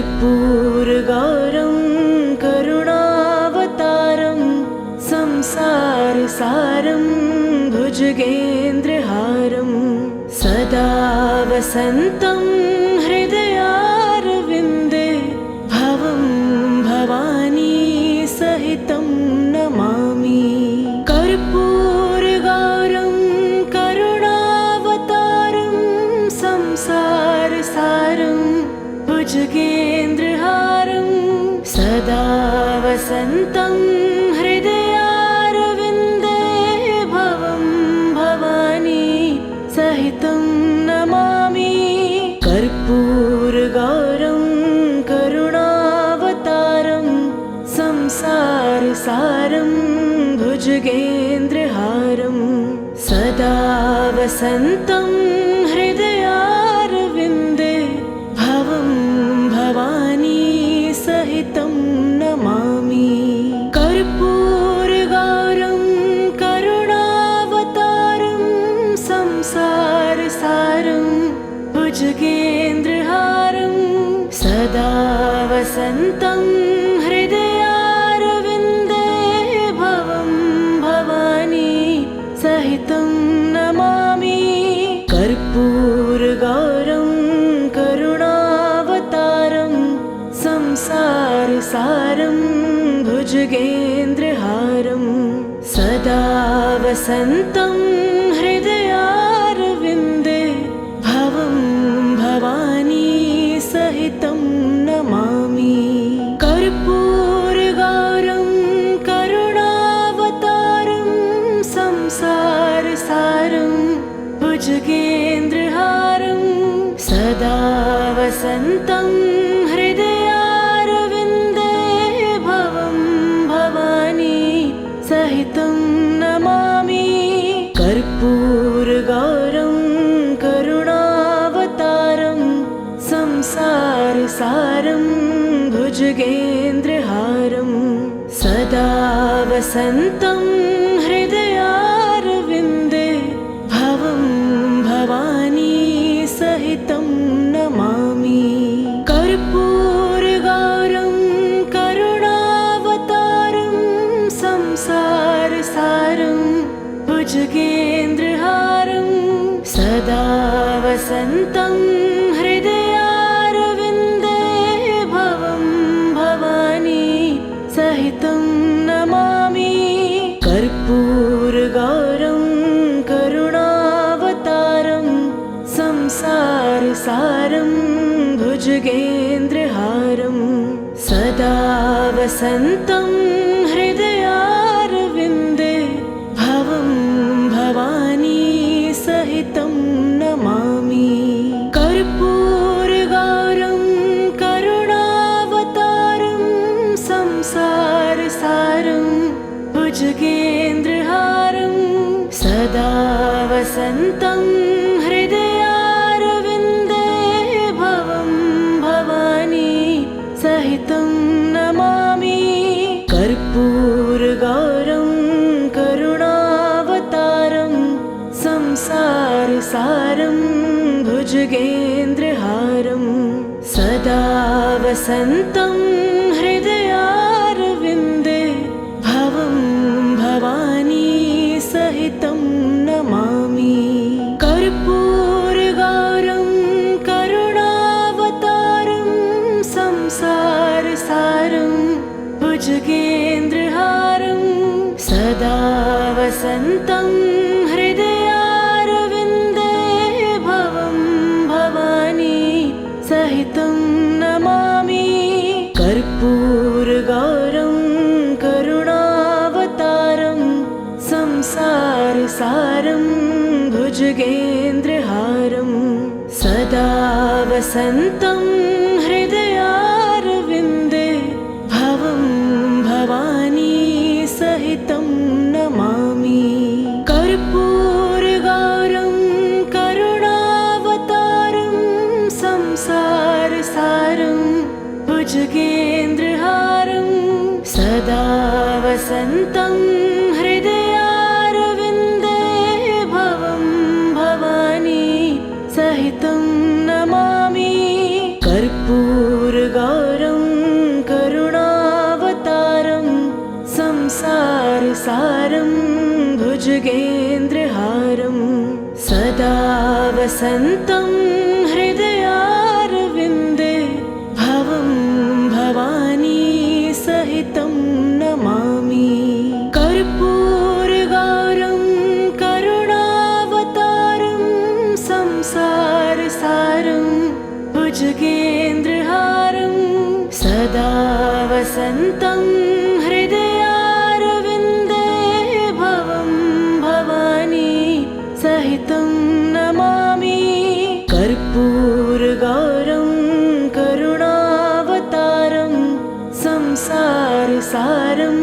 कर्पूरगौरं करुणावतारं संसारसारं भुजगेन्द्रहारं सदा वसन्तं हृदयारविन्दे भवं भवानी सहितं नमामि। कर्पूरगौरं करुणावतारं संसारसारं भुजगेन्द्रहारं सदा वसन्तं हृदयारविन्दे भवं भवानी सहितं नमामि। कर्पूरगौरं करुणावतारं संसारसारं भुजगेन्द्रहारं सदा वसन्तं हृदयारविन्दे भवं भवानी सहितं नमामि। कर्पूरगौरं करुणावतारं संसारसारं भुजगेन्द्रहारं सदा वसन्तं हृदयारविन्दे भवं भवानी सहितं नमामि। कर्पूरगौरं करुणावतारं संसारसारं भुजगेन्द्रहारं सदा वसन्तं हृदयारविन्दे भवं भवानी सहितं नमामि। कर्पूरगौरं करुणावतारं संसारसारं भुजगेन्द्रहारं सदा वसन्तं हृदयारविन्दे भवं भवानी सहितं नमामि। कर्पूरगौरं करुणावतारं संसारसारं भुजगेन्द्रहारं सदा वसन्तं हृदयारविन्दे भवं भवानी सहितं नमामि। कर्पूरगौरं करुणावतारं संसारसारं भुजगेन्द्रहारं सदा वसन्तं हृदयारविन्दे भवं भवानी सहितं नमामि। कर्पूरगौरं करुणावतारं संसारसारं भुजगेन्द्रहारं सदा वसन्तं हृदयारविन्दे भवं भवानी सहितं नमामि। कर्पूरगौरं करुणावतारं संसारसारं भुजगेन्द्रहारं सदा वसन्तं हृदयारविन्दे भवं भवानी सहितं नमामि। कर्पूरगौरं करुणावतारं संसारसारं भुजगेन्द्रहारं सदा वसन्तं हृदयारविन्दे भवं भवानी सहितं नमामि। कर्पूरगौरं करुणावतारं संसारसारं भुजगेन्द्रहारं सदा वसन्तं हृदयारविन्दे भवं भवानी सहितं नमामि। कर्पूरगौरं करुणावतारं संसारसारं भुजगेन्द्रहारं सदा वसन्तं हृदयारविन्दे भवं भवानी सहितं नमामि। कर्पूरगौरं करुणावतारं संसारसारं भुजगेन्द्रहारं सदा वसन्तं हृदयारविन्दे भवं भवानी सहितं नमामि। कर्पूरगौरं कर्पूरगौरं करुणावतारं संसारसारं भुजगेन्द्रहारं सदा वसन्तं हृदयारविन्दे भवं भवानी सहितं नमामि। कर्पूरगौरं करुणावतारं संसारसारं भुजगेन्द्रहारं सदा वसन्तं हृदयारविन्दे भवं भवानी सहितं नमामि। कर्पूरगौरं करुणावतारं संसारसारं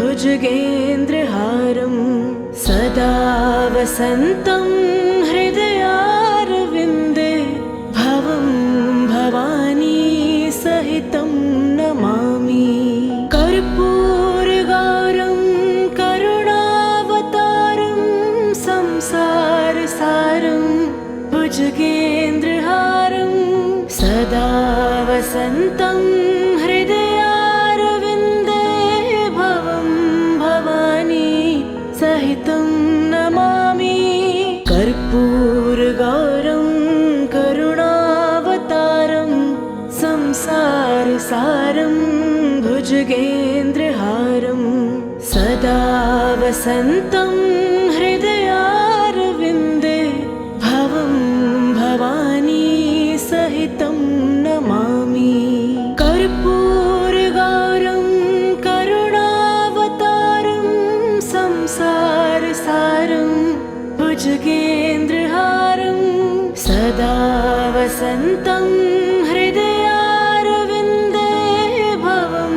भुजगेन्द्रहारं सदा वसन्तं हृदयारविन्दे भवं भवानी सहितं नमामि। कर्पूरगौरं करुणावतारं संसारसारं भुजगेन्द्रहारं सदा वसन्तं हृदयारविन्दे भवं भवानी सहितं नमामि। कर्पूरगौरं करुणावतारं संसारसारं भुजगेन्द्रहारं सदा वसन्तं हृदयारविन्दे भवं भवानी सहितं नमामि। कर्पूरगौरं करुणावतारं संसारसारं भुजगेन्द्रहारं सदा वसन्तं हृदयारविन्दे भवं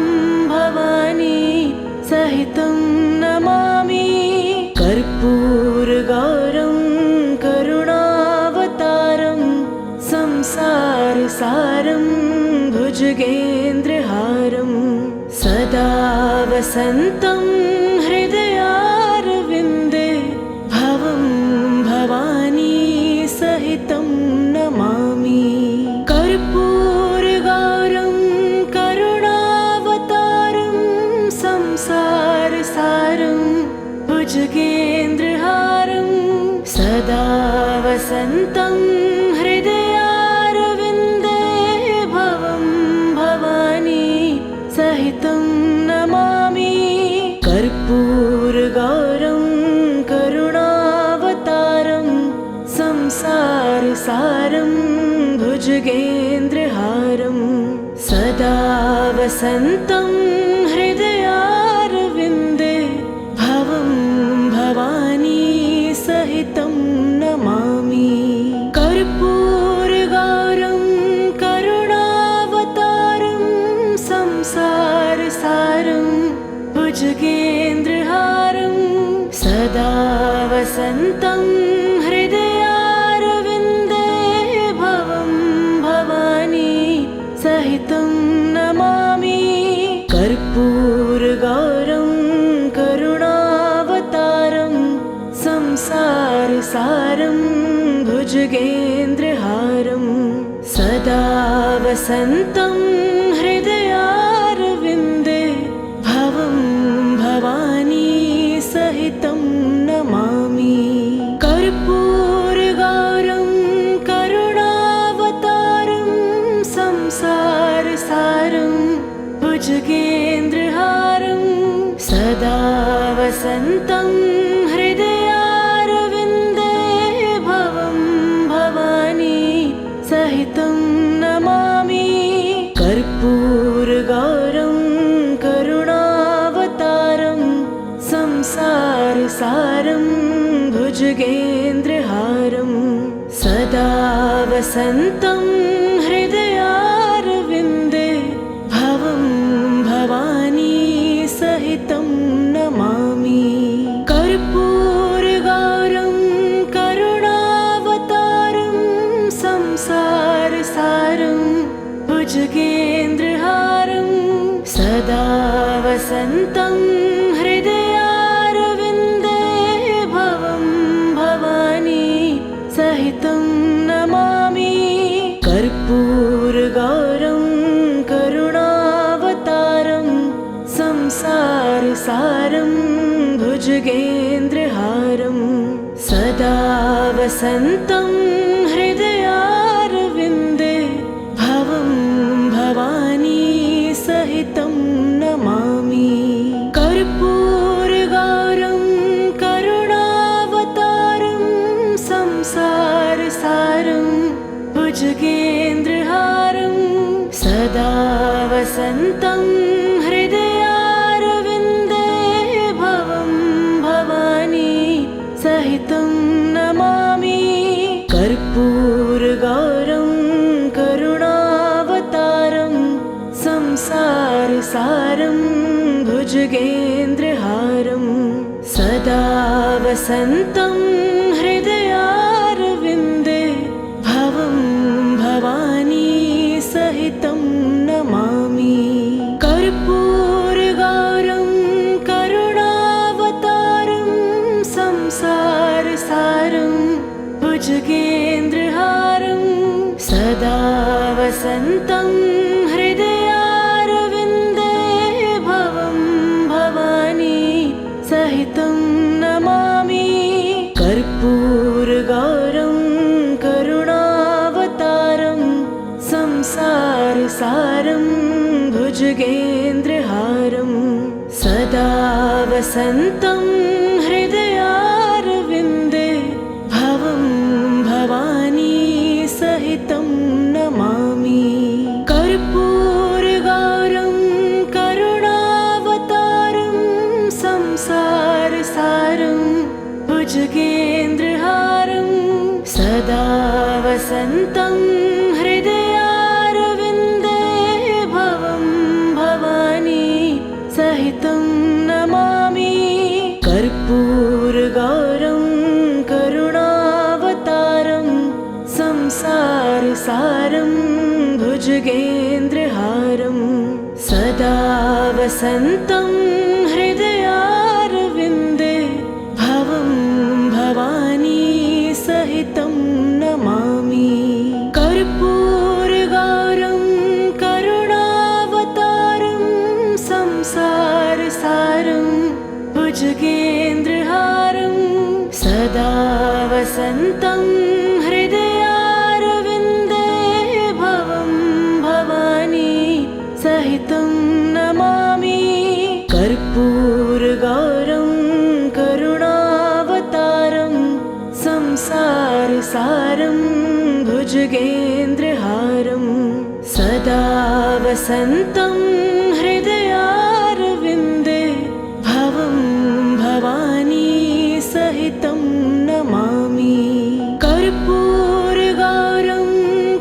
भवानी सहितं नमामि। कर्पूरगौरं करुणावतारं संसारसारं भुजगेन्द्रहारं सदा वसन्तं हृदयारविन्दे भवं भवानी सहितं नमामि। कर्पूरगौरं करुणावतारं संसारसारं भुजगेन्द्रहारं सदा वसन्तं हृदयारविन्दे भवं भवानी सहितं नमामि। कर्पूरगौरं करुणावतारं संसारसारं भुजगेन्द्रहारं सदा वसन्तं हृदयारविन्दे भवं भवानी सहितं नमामि। कर्पूरगौरं करुणावतारं संसारसारं भुजगेन्द्रहारं सदा वसन्तं हृदयारविन्दे भवं भवानी सहितं नमामि। कर्पूरगौरं करुणावतारं संसारसारं भुजगेन्द्रहारं सदा वसन्तं हृदयारविन्दे भवं भवानी सहितं नमामि। कर्पूरगौरं करुणावतारं संसारसारं भुजगेन्द्रहारं सदा वसन्तं हृदयारविन्दे भवं भवानी सहितं नमामि। कर्पूरगौरं करुणावतारं संसारसारं भुजगेन्द्रहारं सदा वसन्तं हृदयारविन्दे भवं भवानी सहितं नमामि। कर्पूरगौरं करुणावतारं संसारसारं भुजगेन्द्रहारं सदा वसन्तं हृदयारविन्दे भवं भवानी सहितं नमामि। कर्पूरगौरं संसारसारं भुजगेन्द्रहारं सदा वसन्तं हृदयारविन्दे भवं भवानी सहितं नमामि। कर्पूरगौरं करुणावतारं संसारसारं भुजगेन्द्रहारं सदा वसन्तं हृदयारविन्दे भवं भवानी सहितं नमामि। कर्पूरगौरं करुणावतारं संसारसारं भुजगेन्द्रहारं सदा वसन्तं हृदयारविन्दे भवं भवानी सहितं नमामि। कर्पूरगौरं करुणावतारं संसारसारं भुजगेन्द्रहारं सदा वसन्तं हृदयारविन्दे भवं भवानी सहितं नमामि। कर्पूरगौरं करुणावतारं संसारसारं भुजगेन्द्रहारं सदा वसन्तं हृदयारविन्दे भवं भवानी सहितं नमामि। कर्पूरगौरं करुणावतारं संसारसारं भुजगेन्द्रहारं सदा वसन्तं हृदयारविन्दे भवं भवानी सहितं नमामि। कर्पूरगौरं करुणावतारं संसारसारं भुजगेन्द्रहारं सदा वसन्तं हृदयारविन्दे भवं भवानी सहितं नमामि। कर्पूरगौरं करुणावतारं संसारसारं भुजगेन्द्रहारं सदा वसन्तं हृदयारविन्दे भवं भवानी सहितं नमामि। कर्पूरगौरं करुणावतारं संसारसारं भुजगेन्द्रहारं सदा वसन्तं हृदयारविन्दे भवं भवानी सहितं नमामि। कर्पूरगौरं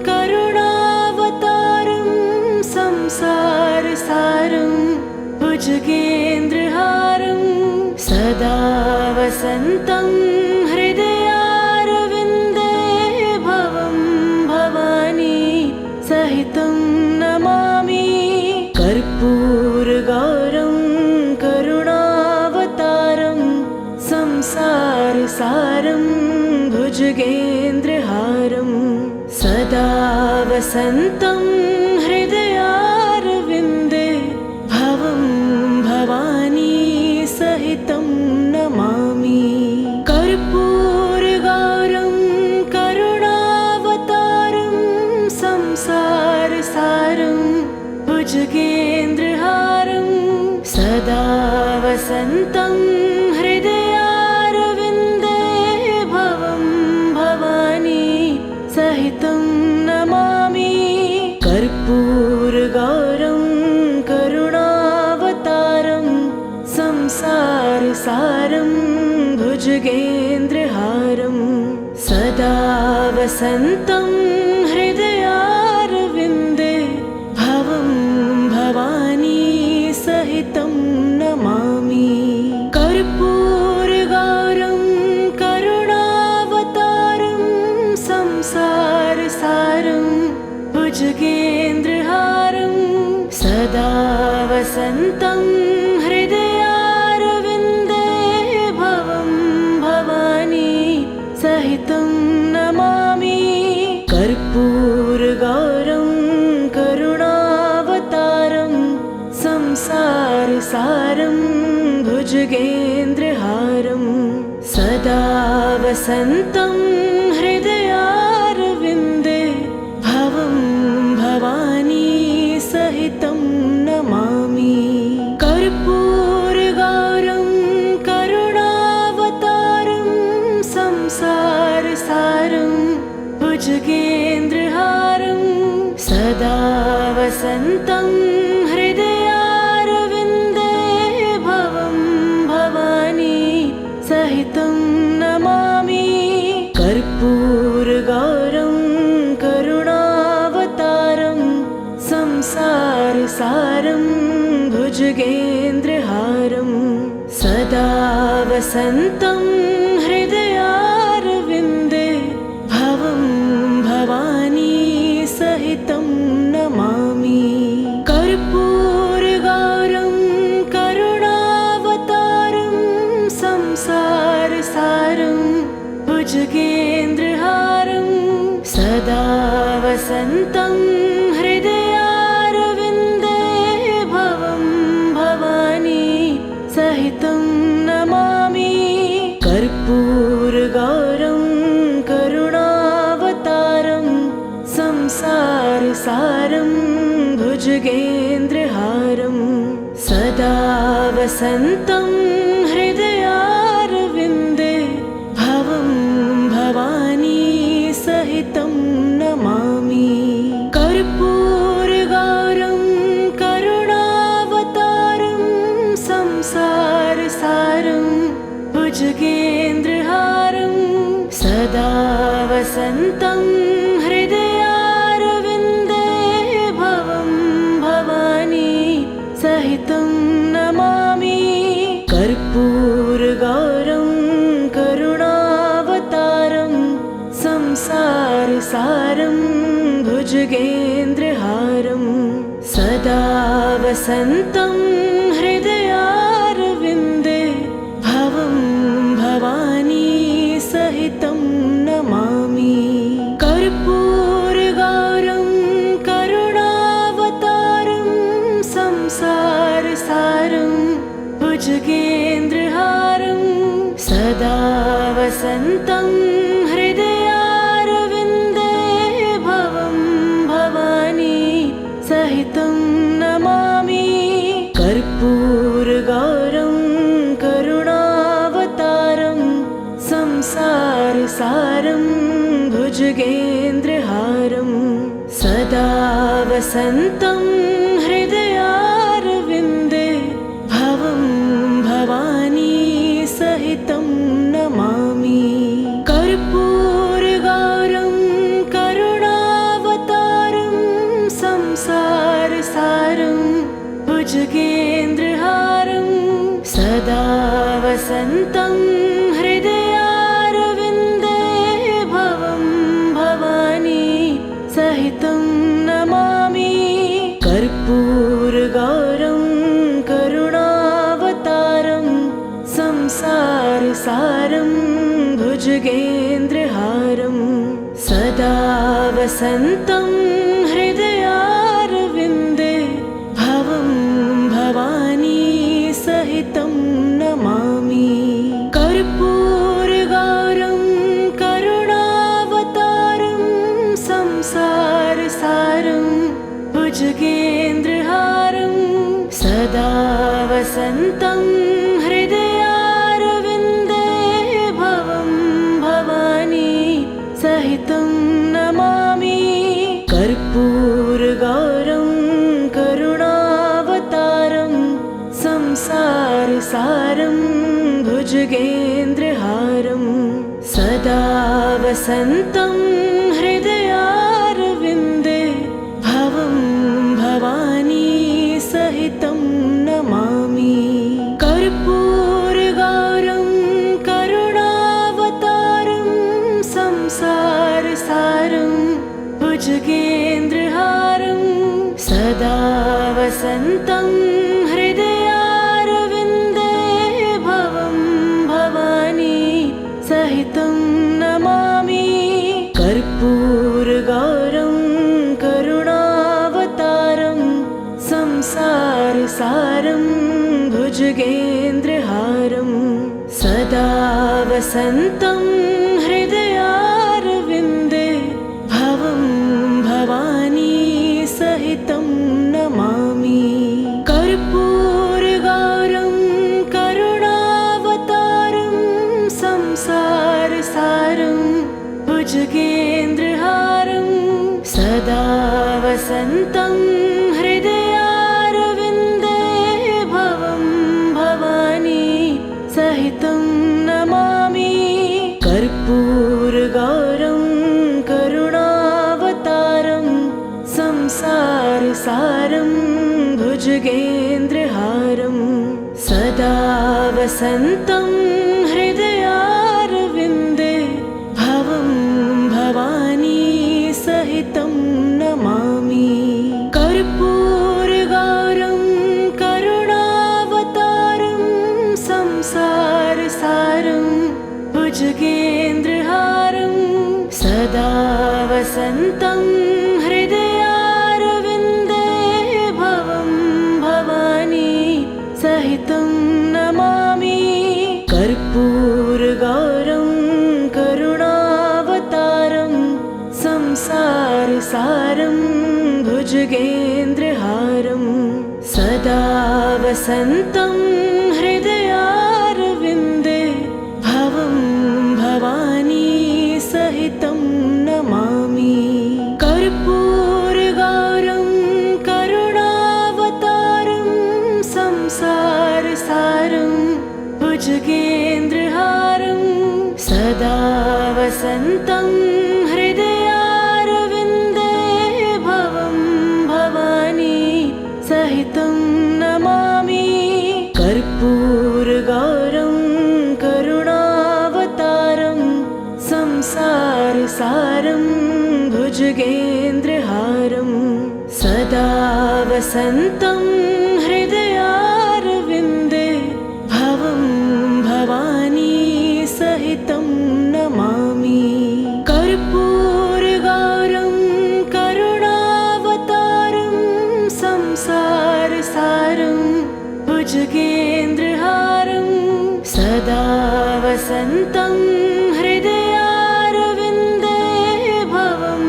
करुणावतारं संसारसारं भुजगेन्द्रहारं सदा वसन्तं हृदयारविन्दे भवं भवानी सहितं नमामि। कर्पूरगौरं करुणावतारं संसारसारं भुजगेन्द्रहारं सदा वसन्तं हृदयारविन्दे भवं भवानी सहितं नमामि। कर्पूरगौरं करुणावतारं संसारसारं भुजगेन्द्रहारं सदा वसन्तं हृदयारविन्दे भवं भवानी सहितं नमामि। कर्पूरगौरं करुणावतारं संसारसारं भुजगेन्द्रहारं सदा वसन्तं हृदयारविन्दे भवं भवानी सहितं नमामि। कर्पूरगौरं करुणावतारं संसारसारं भुजगेन्द्रहारं सदा वसन्तं हृदयारविन्दे भवं भवानी सहितं नमामि। कर्पूरगौरं करुणावतारं संसारसारं भुजगेन्द्रहारं सदा वसन्तं हृदयारविन्दे भवं भवानी सहितं नमामि। कर्पूरगौरं करुणावतारं संसारसारं भुजगेन्द्रहारं सदा वसन्तं हृदयारविन्दे भवं भवानी सहितं नमामि। कर्पूरगौरं करुणावतारं संसारसारं भुजगेन्द्रहारं सदा वसन्तं हृदयारविन्दे भवं भवानी सहितं नमामि। कर्पूरगौरं करुणावतारं संसारसारं भुजगेन्द्रहारं सदा वसन्तं हृदयारविन्दे भवं भवानी सहितं नमामि। कर्पूरगौरं करुणावतारं संसारसारं भुजगेन्द्रहारं सदा वसन्तं हृदयारविन्दे भवं भवानी सहितं नमामि। कर्पूरगौरं करुणावतारं संसारसारं भुजगेन्द्रहारं सदा वसन्तं हृदयारविन्दे भवं भवानी सहितं नमामि। कर्पूरगौरं करुणावतारं संसारसारं भुजगेन्द्रहारं सदा वसन्तं हृदयारविन्दे भवं भवानी सहितं नमामि। कर्पूरगौरं करुणावतारं संसारसारं भुजगेन्द्रहारं सदा वसन्तं हृदयारविन्दे भवं भवानी सहितं नमामि। कर्पूरगौरं करुणावतारं संसारसारं भुजगेन्द्रहारं सदा वसन्तं हृदयारविन्दे भवं भवानी सहितं नमामि। कर्पूरगौरं करुणावतारं संसारसारं भुजगेन्द्रहारं सदा वसन्तं हृदयारविन्दे भवं भवानी सहितं नमामि। कर्पूरगौरं करुणावतारं संसारसारं भुजगेन्द्रहारं सदा वसन्तं हृदयारविन्दे भवं भवानी सहितं नमामि। कर्पूरगौरं करुणावतारं संसारसारं भुजगेन्द्रहारं सदा वसन्तं हृदयारविन्दे भवं भवानी सहितं नमामि। कर्पूरगौरं करुणावतारं संसारसारं भुजगेन्द्रहारं सदा वसन्तं हृदयारविन्दे भवं भवानी सहितं नमामि। कर्पूरगौरं करुणावतारं संसारसारं भुजगेन्द्रहारं सदा वसन्तं हृदयारविन्दे भवं भवानी सहितं नमामि। कर्पूरगौरं करुणावतारं संसारसारं भुजगेन्द्रहारं वसन्तं हृदयारविन्दे भवं भवानी सहितं नमामि कर्पूरगौरं करुणावतारं संसारसारं भुजगेन्द्रहारं सदा वसन्तं हृदयारविन्दे भवं भवानी सहितं नमामि कर्पूरगौरं करुणावतारं संसारसारं भुजगेन्द्रहारं सदा वसन्तं हृदयारविन्दे भवं भवानी सहितं नमामि कर्पूरगौरं करुणावतारं संसारसारं भुजगेन्द्रहारं सदा वसन्तं हृदयारविन्दे भवं भवानी सहितं नमामि कर्पूरगौरं करुणावतारं संसारसारं भुजगेन्द्रहारं सदा वसन्तं हृदयारविन्दे भवं भवानी सहितं नमामि कर्पूरगौरं करुणावतारं संसारसारं भुजगेन्द्रहारं सदा वसन्तं हृदयारविन्दे भवं भवानी सहितं नमामि कर्पूरगौरं करुणावतारं संसारसारं भुजगेन्द्रहारं सदा वसन्तं हृदयारविन्दे भवं भवानी सहितं नमामि कर्पूरगौरं करुणावतारं संसारसारं भुजगेन्द्रहारं सदा वसन्तं हृदयारविन्दे भवं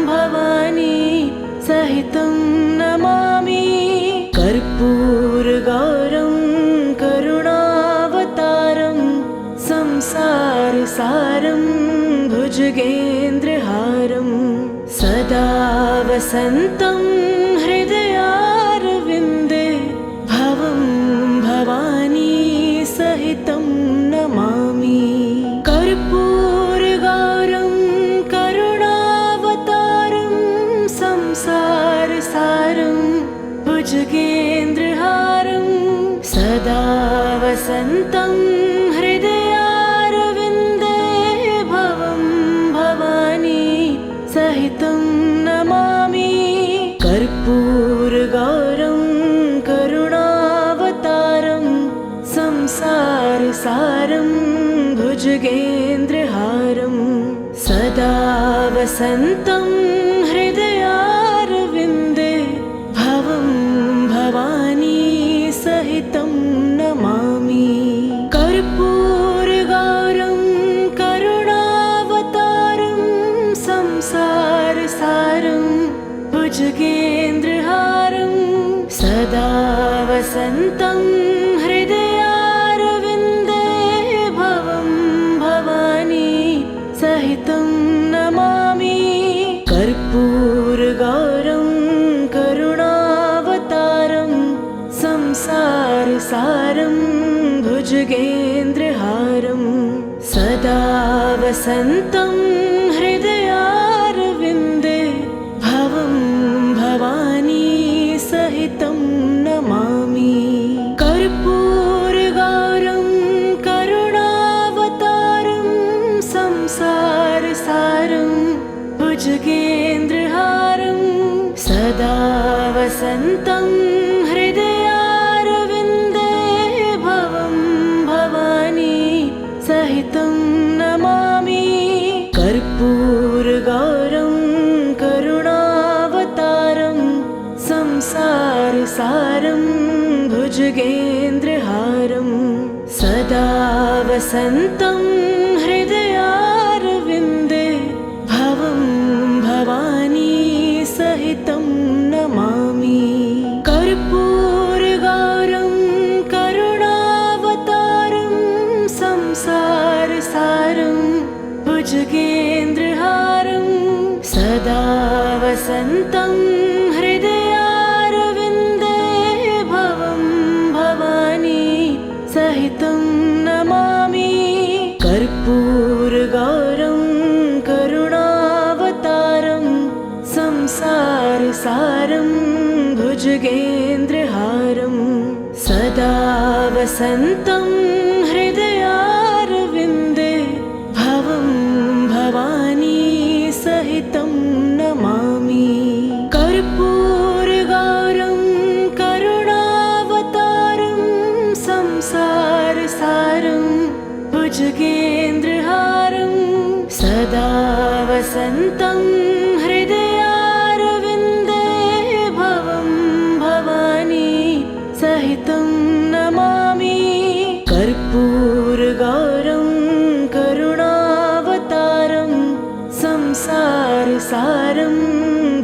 भवानी सहितं नमामि कर्पूरगौरं करुणावतारं संसारसारं भुजगेन्द्रहारं सदा वसन्तं हृदयारविन्दे भवं भवानी सहितं नमामि कर्पूरगौरं करुणावतारं संसारसारं भुजगेन्द्रहारं सदा वसन्तं हृदयारविन्दे भवं भवानी सहितं नमामि कर्पूरगौरं करुणावतारं संसारसारं भुजगेन्द्रहारं सदा वसन्तं हृदयारविन्दे भवं भवानी सहितं नमामि कर्पूरगौरं करुणावतारं संसारसारं भुजगेन्द्रहारं सदा वसन्तं हृदयारविन्दे भवं भवानी सहितं नमामि कर्पूरगौरं करुणावतारं संसारसारं भुजगेन्द्रहारं सदा वसन्तं हृदयारविन्दे भवं भवानी सहितं नमामि कर्पूरगौरं करुणावतारं संसारसारं भुजगेन्द्रहारं सदा वसन्तं हृदयारविन्दे भवं भवानी सहितं नमामि कर्पूरगौरं करुणावतारं संसारसारं भुजगेन्द्रहारं सदा वसन्तं हृदयारविन्दे भवं भवानी सहितं नमामि। कर्पूरगौरं करुणावतारं संसारसारं भुजगेन्द्रहारं सदा वसन्तं हृदयारविन्दे भवं भवानी सहितं नमामि। कर्पूरगौरं करुणावतारं संसारसारं भुजगेन्द्रहारं सदा वसन्तं हृदयारविन्दे भवं भवानी सहितं नमामि। कर्पूरगौरं करुणावतारं संसारसारं भुजगेन्द्रहारं सदा वसन्तं हृदयारविन्दे भवं भवानी सहितं नमामि। कर्पूरगौरं करुणावतारं संसारसारं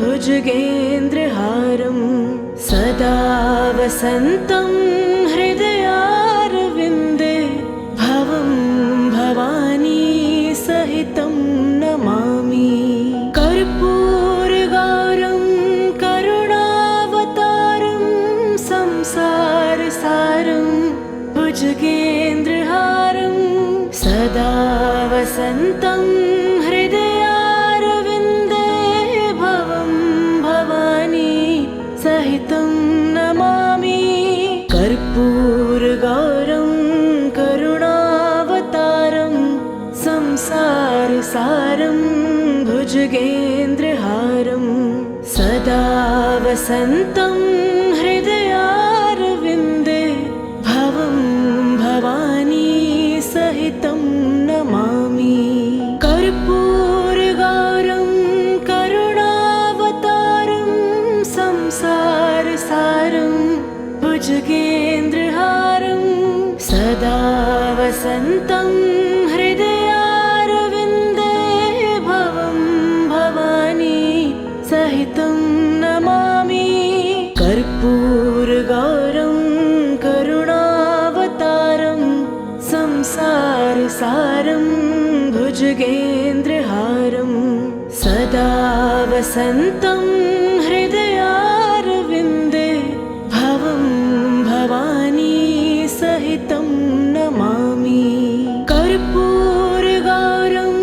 भुजगेन्द्रहारं सदा वसन्तं हृदयारविन्दे भवं भवानी सहितं नमामि। कर्पूरगौरं करुणावतारं संसारसारं भुजगेन्द्रहारं सदा वसन्तं हृदयारविन्दे भवं भवानी सहितं नमामि। कर्पूरगौरं करुणावतारं संसारसारं भुजगेन्द्रहारं सदा वसन्तं हृदयारविन्दे भवं भवानी सहितं नमामि। कर्पूरगौरं करुणावतारं संसारसारं भुजगेन्द्रहारं सदा वसन्तं हृदयारविन्दे भवं भवानी सहितं नमामि। कर्पूरगौरं करुणावतारं संसारसारं भुजगेन्द्रहारं सदा वसन्तं हृदयारविन्दे भवं भवानी सहितं नमामि। कर्पूरगौरं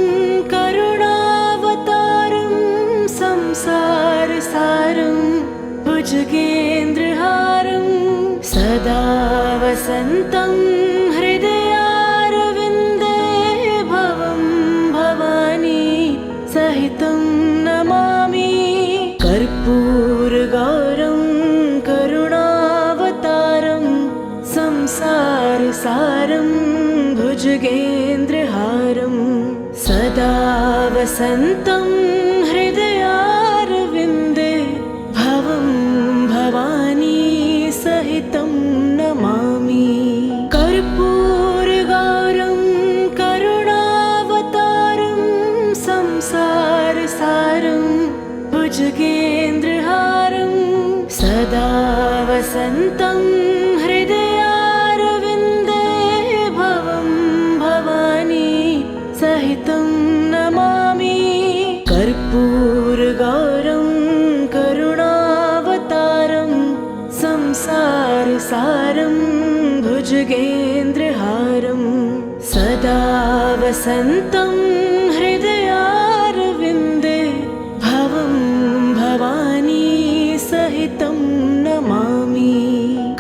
करुणावतारं संसारसारं भुजगेन्द्रहारं सदा वसन्तं हृदयारविन्दे भवं भवानी सहितं नमामि। कर्पूरगौरं करुणावतारं संसारसारं भुजगेन्द्रहारं सदा वसन्तं हृदयारविन्दे भवं भवानी सहितं नमामि। कर्पूरगौरं करुणावतारं संसारसारं भुजगेन्द्रहारं सदा वसन्तं हृदयारविन्दे भवं भवानी सहितं नमामि। कर्पूरगौरं करुणावतारं संसारसारं भुजगेन्द्रहारं सदा वसन्तं हृदयारविन्दे भवं भवानी सहितं नमामि।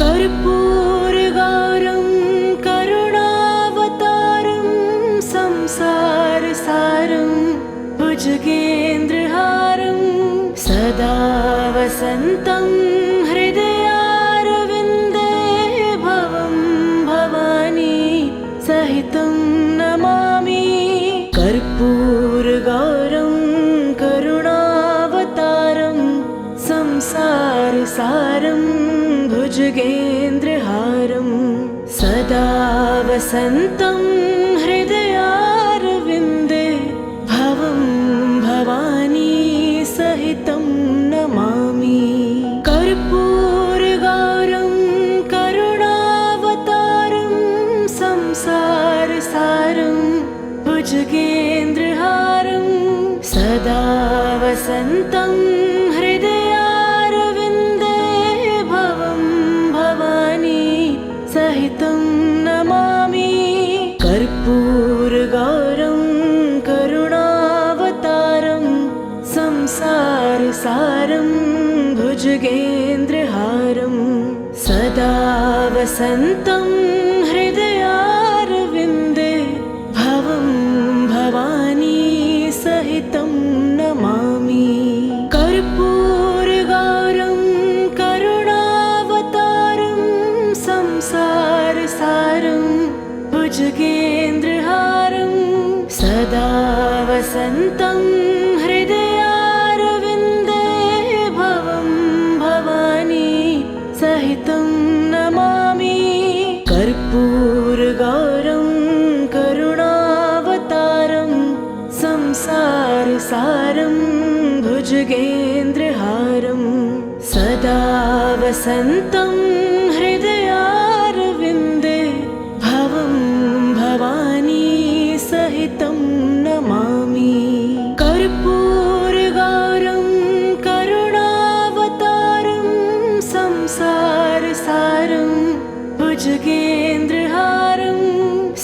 कर्पूरगौरं करुणावतारं संसारसारं भुजगेन्द्रहारं सदा वसन्तं हृदयारविन्दे भवं भवानी सहितं नमामि। कर्पूरगौरं करुणावतारं संसारसारं भुजगेन्द्रहारं सदा सदा वसन्तं हृदयारविन्दे भवं भवानी सहितं नमामि कर्पूरगौरं करुणावतारं संसारसारं भुजगेन्द्रहारं सदा वसन्तं हृदयारविन्दे भवं भवानी सहितं नमामि कर्पूरगौरं करुणावतारं संसारसारं भुजगेन्द्रहारं सदा वसन्तं हृदयारविन्दे भवं भवानी सहितं नमामि कर्पूरगौरं करुणावतारं संसारसारं भुजगेन्द्रहारं सदा वसन्तं हृदयारविन्दे भवं भवानी सहितं नमामि कर्पूरगौरं करुणावतारं संसारसारं भुजगेन्द्रहारं सदा वसन्तं हृदयारविन्दे भवं भवानी सहितं नमामि कर्पूरगौरं करुणावतारं संसारसारं भुजगेन्द्रहारं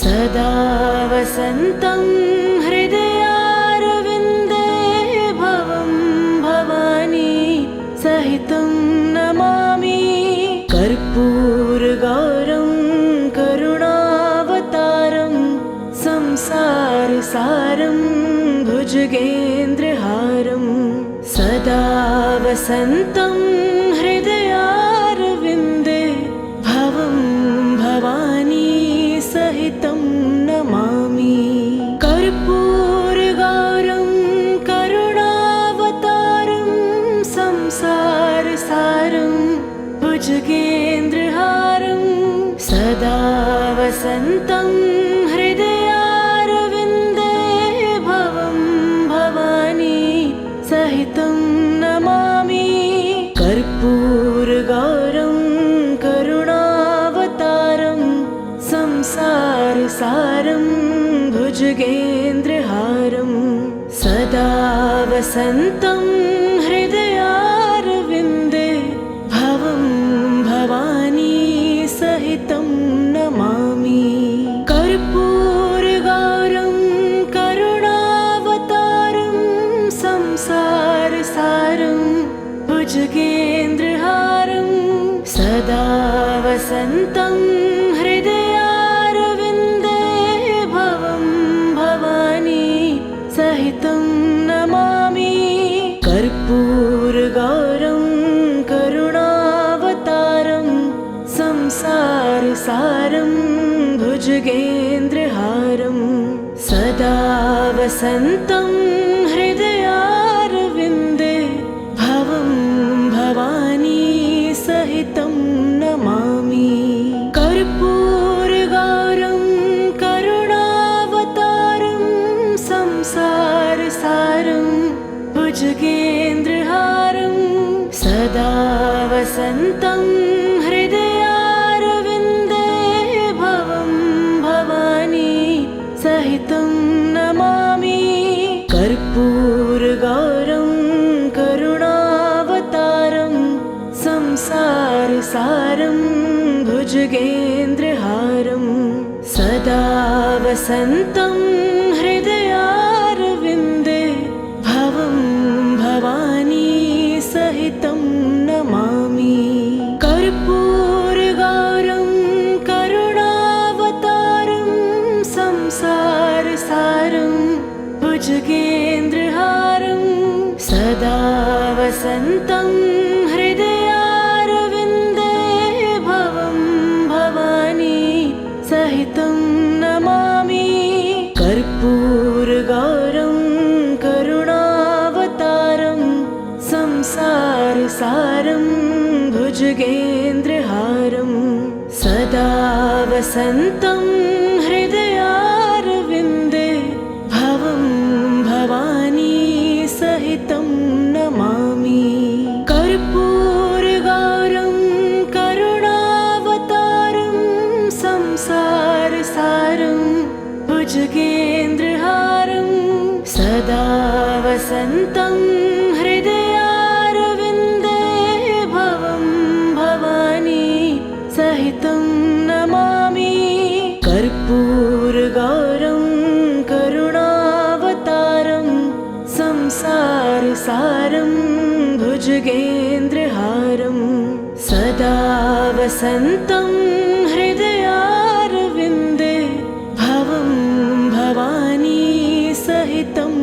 सदा वसन्तं हृदयारविन्दे भवं भवानी सहितं नमामि कर्पूरगौरं करुणावतारं संसारसारं भुजगेन्द्रहारं सदा वसन्तं हृदयारविन्दे भवं भवानी सहितं नमामि कर्पूरगौरं करुणावतारं संसारसारं भुजगेन्द्रहारं सदा वसन्तं हृदयारविन्दे भवं भवानी सहितं नमामि कर्पूरगौरं करुणावतारं संसारसारं भुजगेन्द्रहारं सदा वसन्तं हृदयारविन्दे भवं भवानी सहितं नमामि कर्पूरगौरं करुणावतारं संसारसारं भुजगेन्द्रहारं सदा वसन्तं हृदयारविन्दे भवं भवानी सहितं नमामि कर्पूरगौरं करुणावतारं संसारसारं भुजगेन्द्रहारं सदा वसन्तं हृदयारविन्दे भवं भवानी सहितं नमामि कर्पूरगौरं करुणावतारं संसारसारं भुजगेन्द्रहारं सदा वसन्तं हृदयारविन्दे भवं भवानी सहितं नमामि कर्पूरगौरं करुणावतारं संसारसारं भुजगेन्द्रहारं सदा वसन्तं हृदयारविन्दे भवं भवानी सहितं नमामि कर्पूरगौरं करुणावतारं संसारसारं भुजगेन्द्रहारं सदा वसन्तं हृदयारविन्दे भवं भवानी सहितं नमामि कर्पूरगौरं वसन्तं हृदयारविन्दे भवं भवानी सहितं नमामि। कर्पूरगौरं करुणावतारं संसारसारं भुजगेन्द्रहारं सदा वसन्तं हृदयारविन्दे भवं भवानी सहितं नमामि। कर्पूरगौरं करुणावतारं संसारसारं भुजगेन्द्रहारं सदा वसन्तं हृदयारविन्दे भवं भवानी सहितं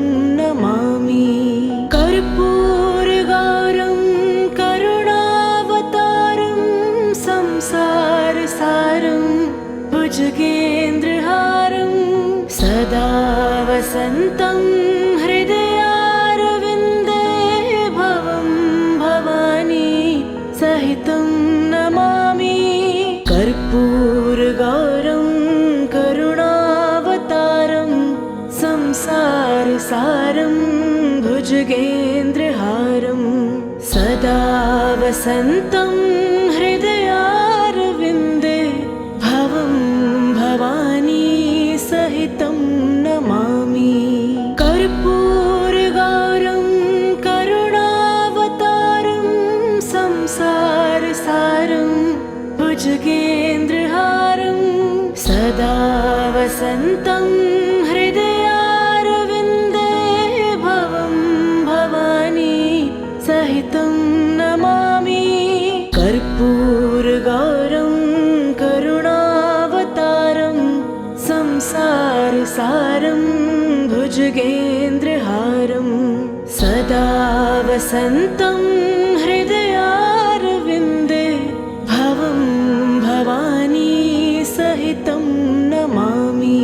नमामि। कर्पूरगौरं करुणावतारं संसारसारं भुजगेन्द्रहारं सदा वसन्तं हृदयारविन्दे भवं भवानी सहितं नमामि। कर्पूरगौरं करुणावतारं संसारसारं भुजगेन्द्रहारं सदा वसन्तं हृदयारविन्दे भवं भवानी सहितं नमामि। कर्पूरगौरं करुणावतारं संसारसारं भुजगेन्द्रहारं सदा वसन्तं हृदयारविन्दे भवं भवानी सहितं नमामि। कर्पूरगौरं करुणावतारं संसारसारं भुजगेन्द्रहारं सदा वसन्तं हृदयारविन्दे भवं भवानी सहितं नमामि।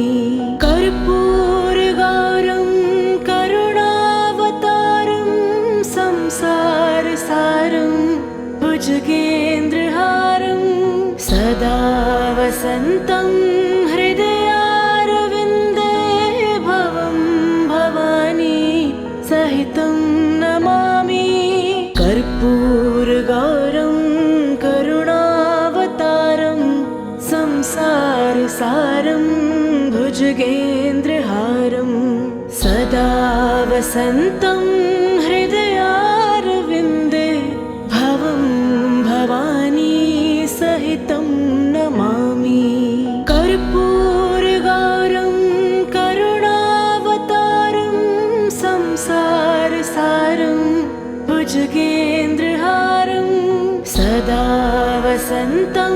कर्पूरगौरं करुणावतारं संसारसारं भुजगेन्द्रहारं सदा वसन्तं हृदयारविन्दे भवं भवानी सहितं नमामि। कर्पूरगौरं करुणावतारं संसारसारं भुजगेन्द्रहारं सदा वसन्तं हृदयारविन्दे भवं भवानी सहितं नमामि। कर्पूरगौरं करुणावतारं संसारसारं भुजगेन्द्रहारं सदा वसन्तं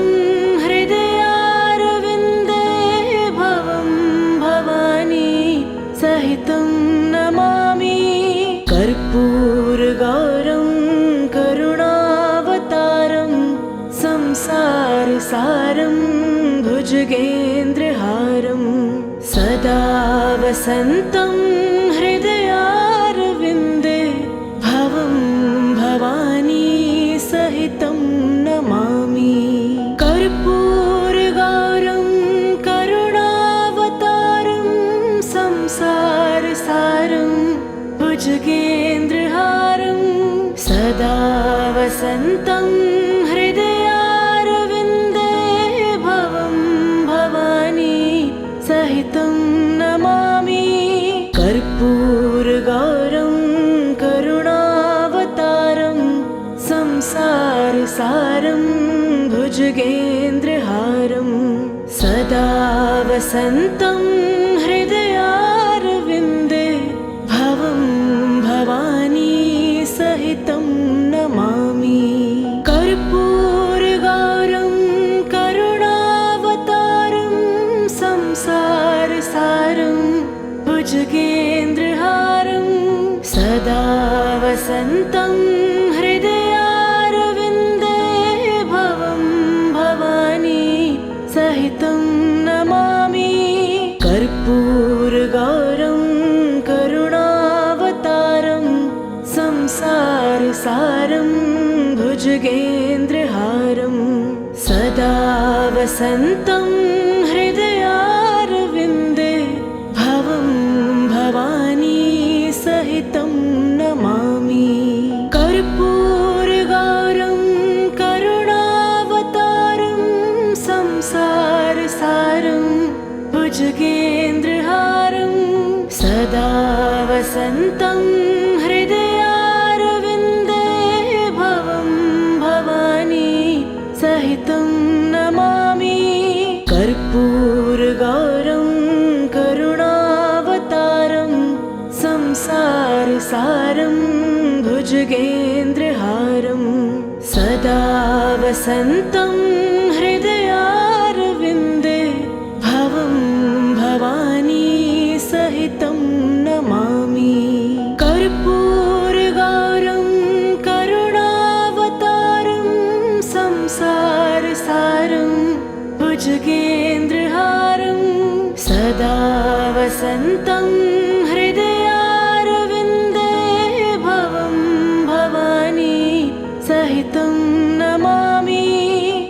हृदयारविन्दे भवं भवानी सहितं नमामि। कर्पूरगौरं करुणावतारं संसारसारं भुजगेन्द्रहारं सदा वसन्तं हृदयारविन्दे भवं भवानी सहितं नमामि। कर्पूरगौरं करुणावतारं संसारसारं भुजगेन्द्रहारं सदा वसन्तं हृदयारविन्दे भवं भवानी सहितं नमामि। कर्पूरगौरं करुणावतारं संसारसारं भुजगेन्द्रहारं सदा वसन्तं हृदयारविन्दे भवं भवानी सहितं नमामि। कर्पूरगौरं करुणावतारं संसारसारं भुजगेन्द्रहारं सदा वसन्तं हृदयारविन्दे भवं भवानी सहितं नमामि। कर्पूरगौरं करुणावतारं संसारसारं भुजगेन्द्रहारं सदा वसन्तं हृदयारविन्दे भवं भवानी सहितं नमामि कर्पूरगौरं करुणावतारं संसारसारं भुजगेन्द्रहारं सदा वसन्तं हृदयारविन्दे भवं भवानी सहितं नमामि कर्पूरगौरं करुणावतारं संसारसारं भुजगेन्द्रहारं सदा वसन्तं हृदयारविन्दे भवं भवानी सहितं नमामि कर्पूरगौरं करुणावतारं संसारसारं भुजगेन्द्रहारं सदा वसन्तं हृदयारविन्दे भवं भवानी सहितं नमामि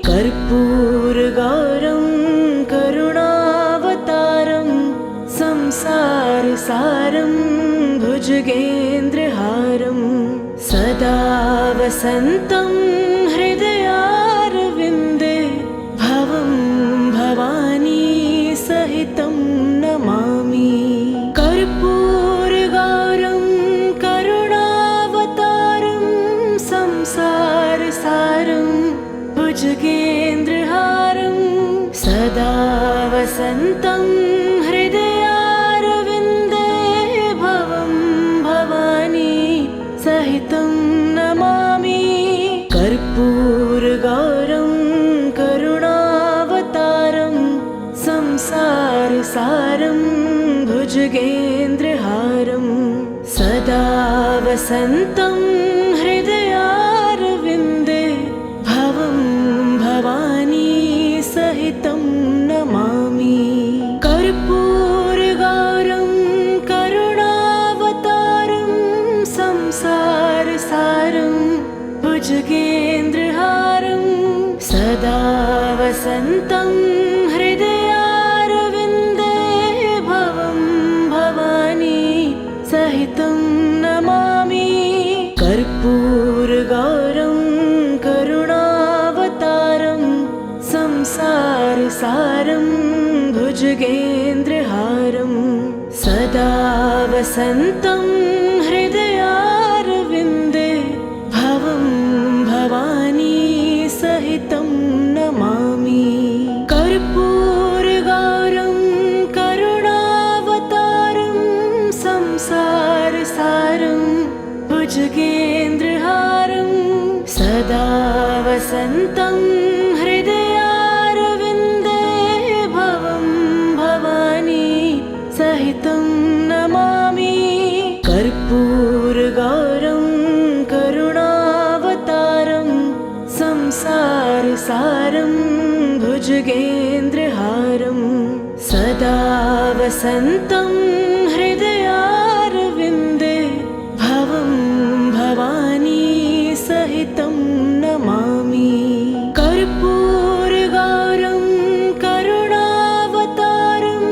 कर्पूरगौरं करुणावतारं संसारसारं भुजगेन्द्रहारं सदा वसन्तं हृदयारविन्दे भवं भवानी सहितं नमामि कर्पूरगौरं करुणावतारं संसारसारं भुजगेन्द्रहारं सदा वसन्तं हृदयारविन्दे भवं भवानी सहितं नमामि कर्पूरगौरं करुणावतारं संसारसारं भुजगेन्द्रहारं सदा वसन्तं हृदयारविन्दे भवं भवानी सहितं नमामि कर्पूरगौरं करुणावतारं संसारसारं भुजगेन्द्रहारं सदा वसन्तं हृदयारविन्दे भवं भवानी सहितं नमामि कर्पूरगौरं करुणावतारं संसारसारं भुजगेन्द्रहारं सदा वसन्तं हृदयारविन्दे भवं भवानी सहितं नमामि कर्पूरगौरं करुणावतारं संसारसारं भुजगेन्द्रहारं सदा वसन्तं हृदयारविन्दे भवं भवानी सहितं नमामि कर्पूरगौरं करुणावतारं संसारसारं भुजगेन्द्रहारं सदा वसन्तं हृदयारविन्दे भवं भवानी सहितं नमामि कर्पूरगौरं करुणावतारं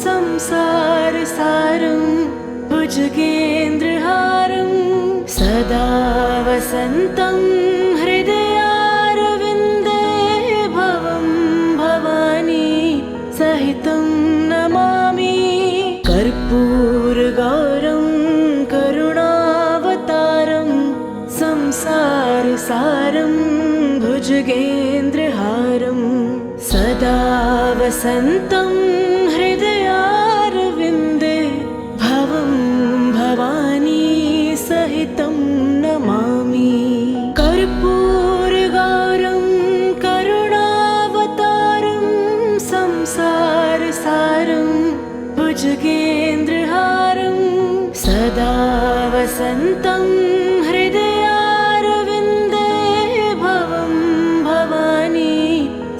संसारसारं भुजगेन्द्रहारं सदा वसन्तं हृदयारविन्दे भवं भवानी सहितं नमामि कर्पूरगौरं करुणावतारं संसारसारं भुजगेन्द्रहारं सदा वसन्तं हृदयारविन्दे भवं भवानी सहितं नमामि कर्पूरगौरं करुणावतारं संसारसारं भुजगेन्द्रहारं सदा वसन्तं हृदयारविन्दे भवं भवानी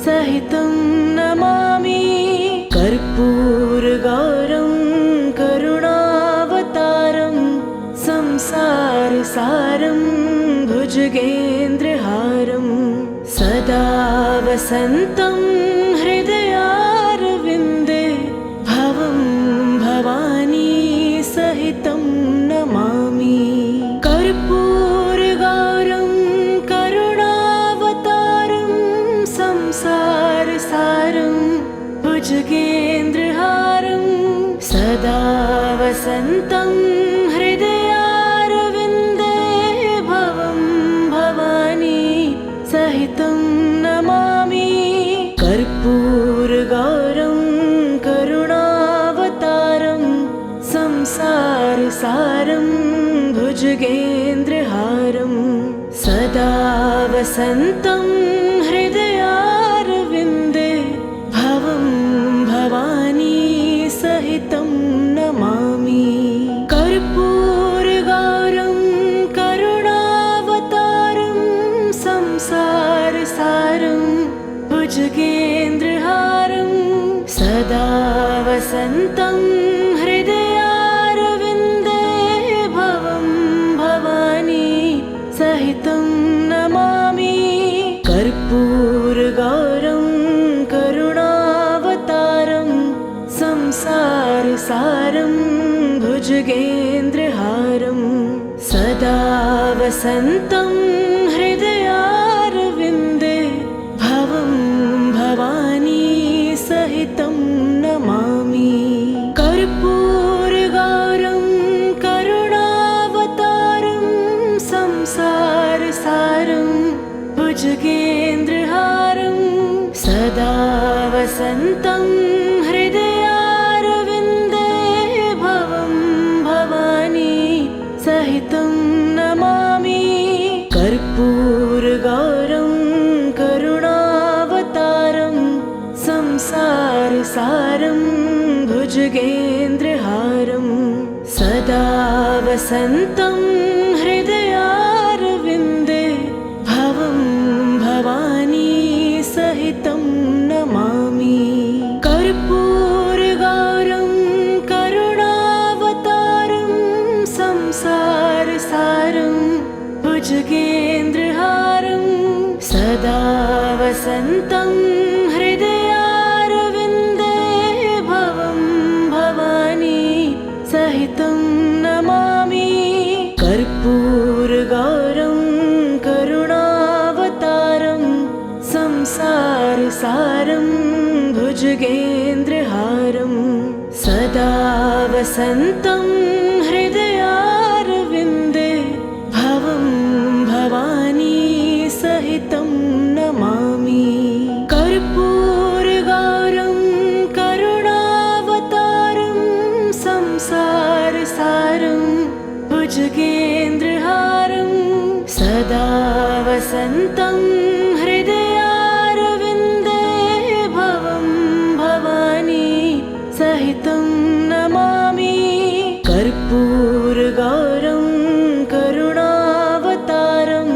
सहितं नमामि कर्पूरगौरं करुणावतारं संसारसारं भुजगेन्द्रहारं सदा वसन्तं संसारसारं भुजगेन्द्रहारं सदा वसन्तं हृदयारविन्दे भवं भवानी सहितं नमामि कर्पूरगौरं करुणावतारं संसारसारं भुजगेन्द्रहारं सदा वसन्तं हृदयारविन्दे भवं भवानी सहितं नमामि कर्पूरगौरं करुणावतारं संसारसारं भुजगेन्द्रहारं सदा वसन्तं हृदयारविन्दे भवं भवानी सहितं नमामि कर्पूरगौरं करुणावतारं संसारसारं भुजगेन्द्रहारं सदा वसन्तं हृदयारविन्दे भवं भवानी सहितं नमामि कर्पूरगौरं करुणावतारं संसारसारं भुजगेन्द्रहारं सदा वसन्तं हृदयारविन्दे भवं भवानी सहितं नमामि कर्पूरगौरं करुणावतारं संसारसारं भुजगेन्द्रहारं सदा वसन्तं हृदयारविन्दे भवं भवानी सहितं नमामि कर्पूरगौरं करुणावतारं संसारसारं भुजगेन्द्रहारं सदा वसन्तं हृदयारविन्दे भवं भवानी सहितं नमामि कर्पूरगौरं करुणावतारं संसारसारं भुजगेन्द्रहारं सदा वसन्तं हृदयारविन्दे भवं भवानी सहितं नमामि कर्पूरगौरं करुणावतारं संसारसारं भुजगेन्द्रहारं सदा वसन्तं हृदयारविन्दे भवं भवानी सहितं नमामि कर्पूरगौरं करुणावतारं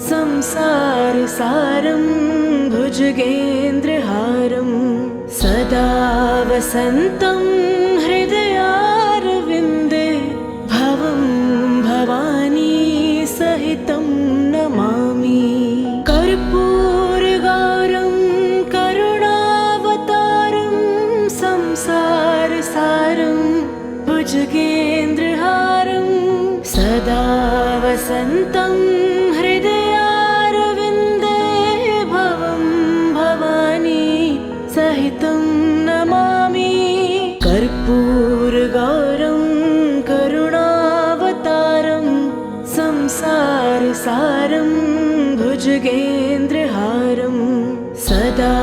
संसारसारं भुजगेन्द्रहारं सदा वसन्तं हृदयारविन्दे भवं भवानी सहितं नमामि कर्पूरगौरं करुणावतारं संसारसारं भुजगेन्द्रहारं सदा वसन्तं हृदयारविन्दे भवं भवानी सहितं नमामि कर्पूरगौरं करुणावतारं संसारसारं भुजगेन्द्रहारं सदा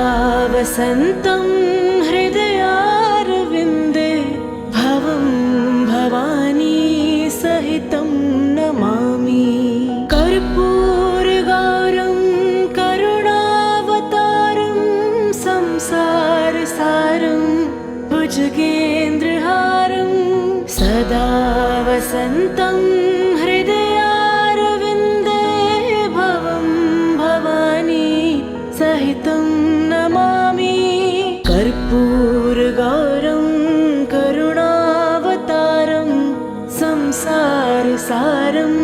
वसन्तं हृदयारविन्दे भवं भवानी सहितं नमामि कर्पूरगौरं करुणावतारं संसारसारं भुजगेन्द्रहारं सदा वसन्तं हृदयारविन्दे भवं भवानी सहितं नमामि कर्पूरगौरं करुणावतारं संसारसारं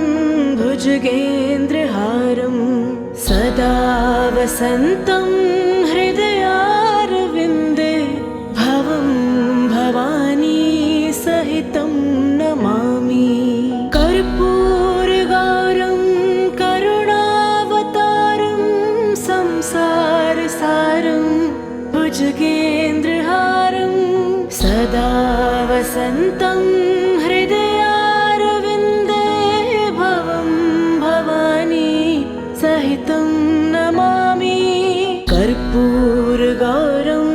भुजगेन्द्रहारं सदा वसन्तं हृदयारविन्दे भवं भवानी सहितं नमामि कर्पूरगौरं करुणावतारं संसार संसारसारं भुजगेन्द्रहारं सदा वसन्तं हृदयारविन्दे भवं भवानी सहितं नमामि कर्पूरगौरं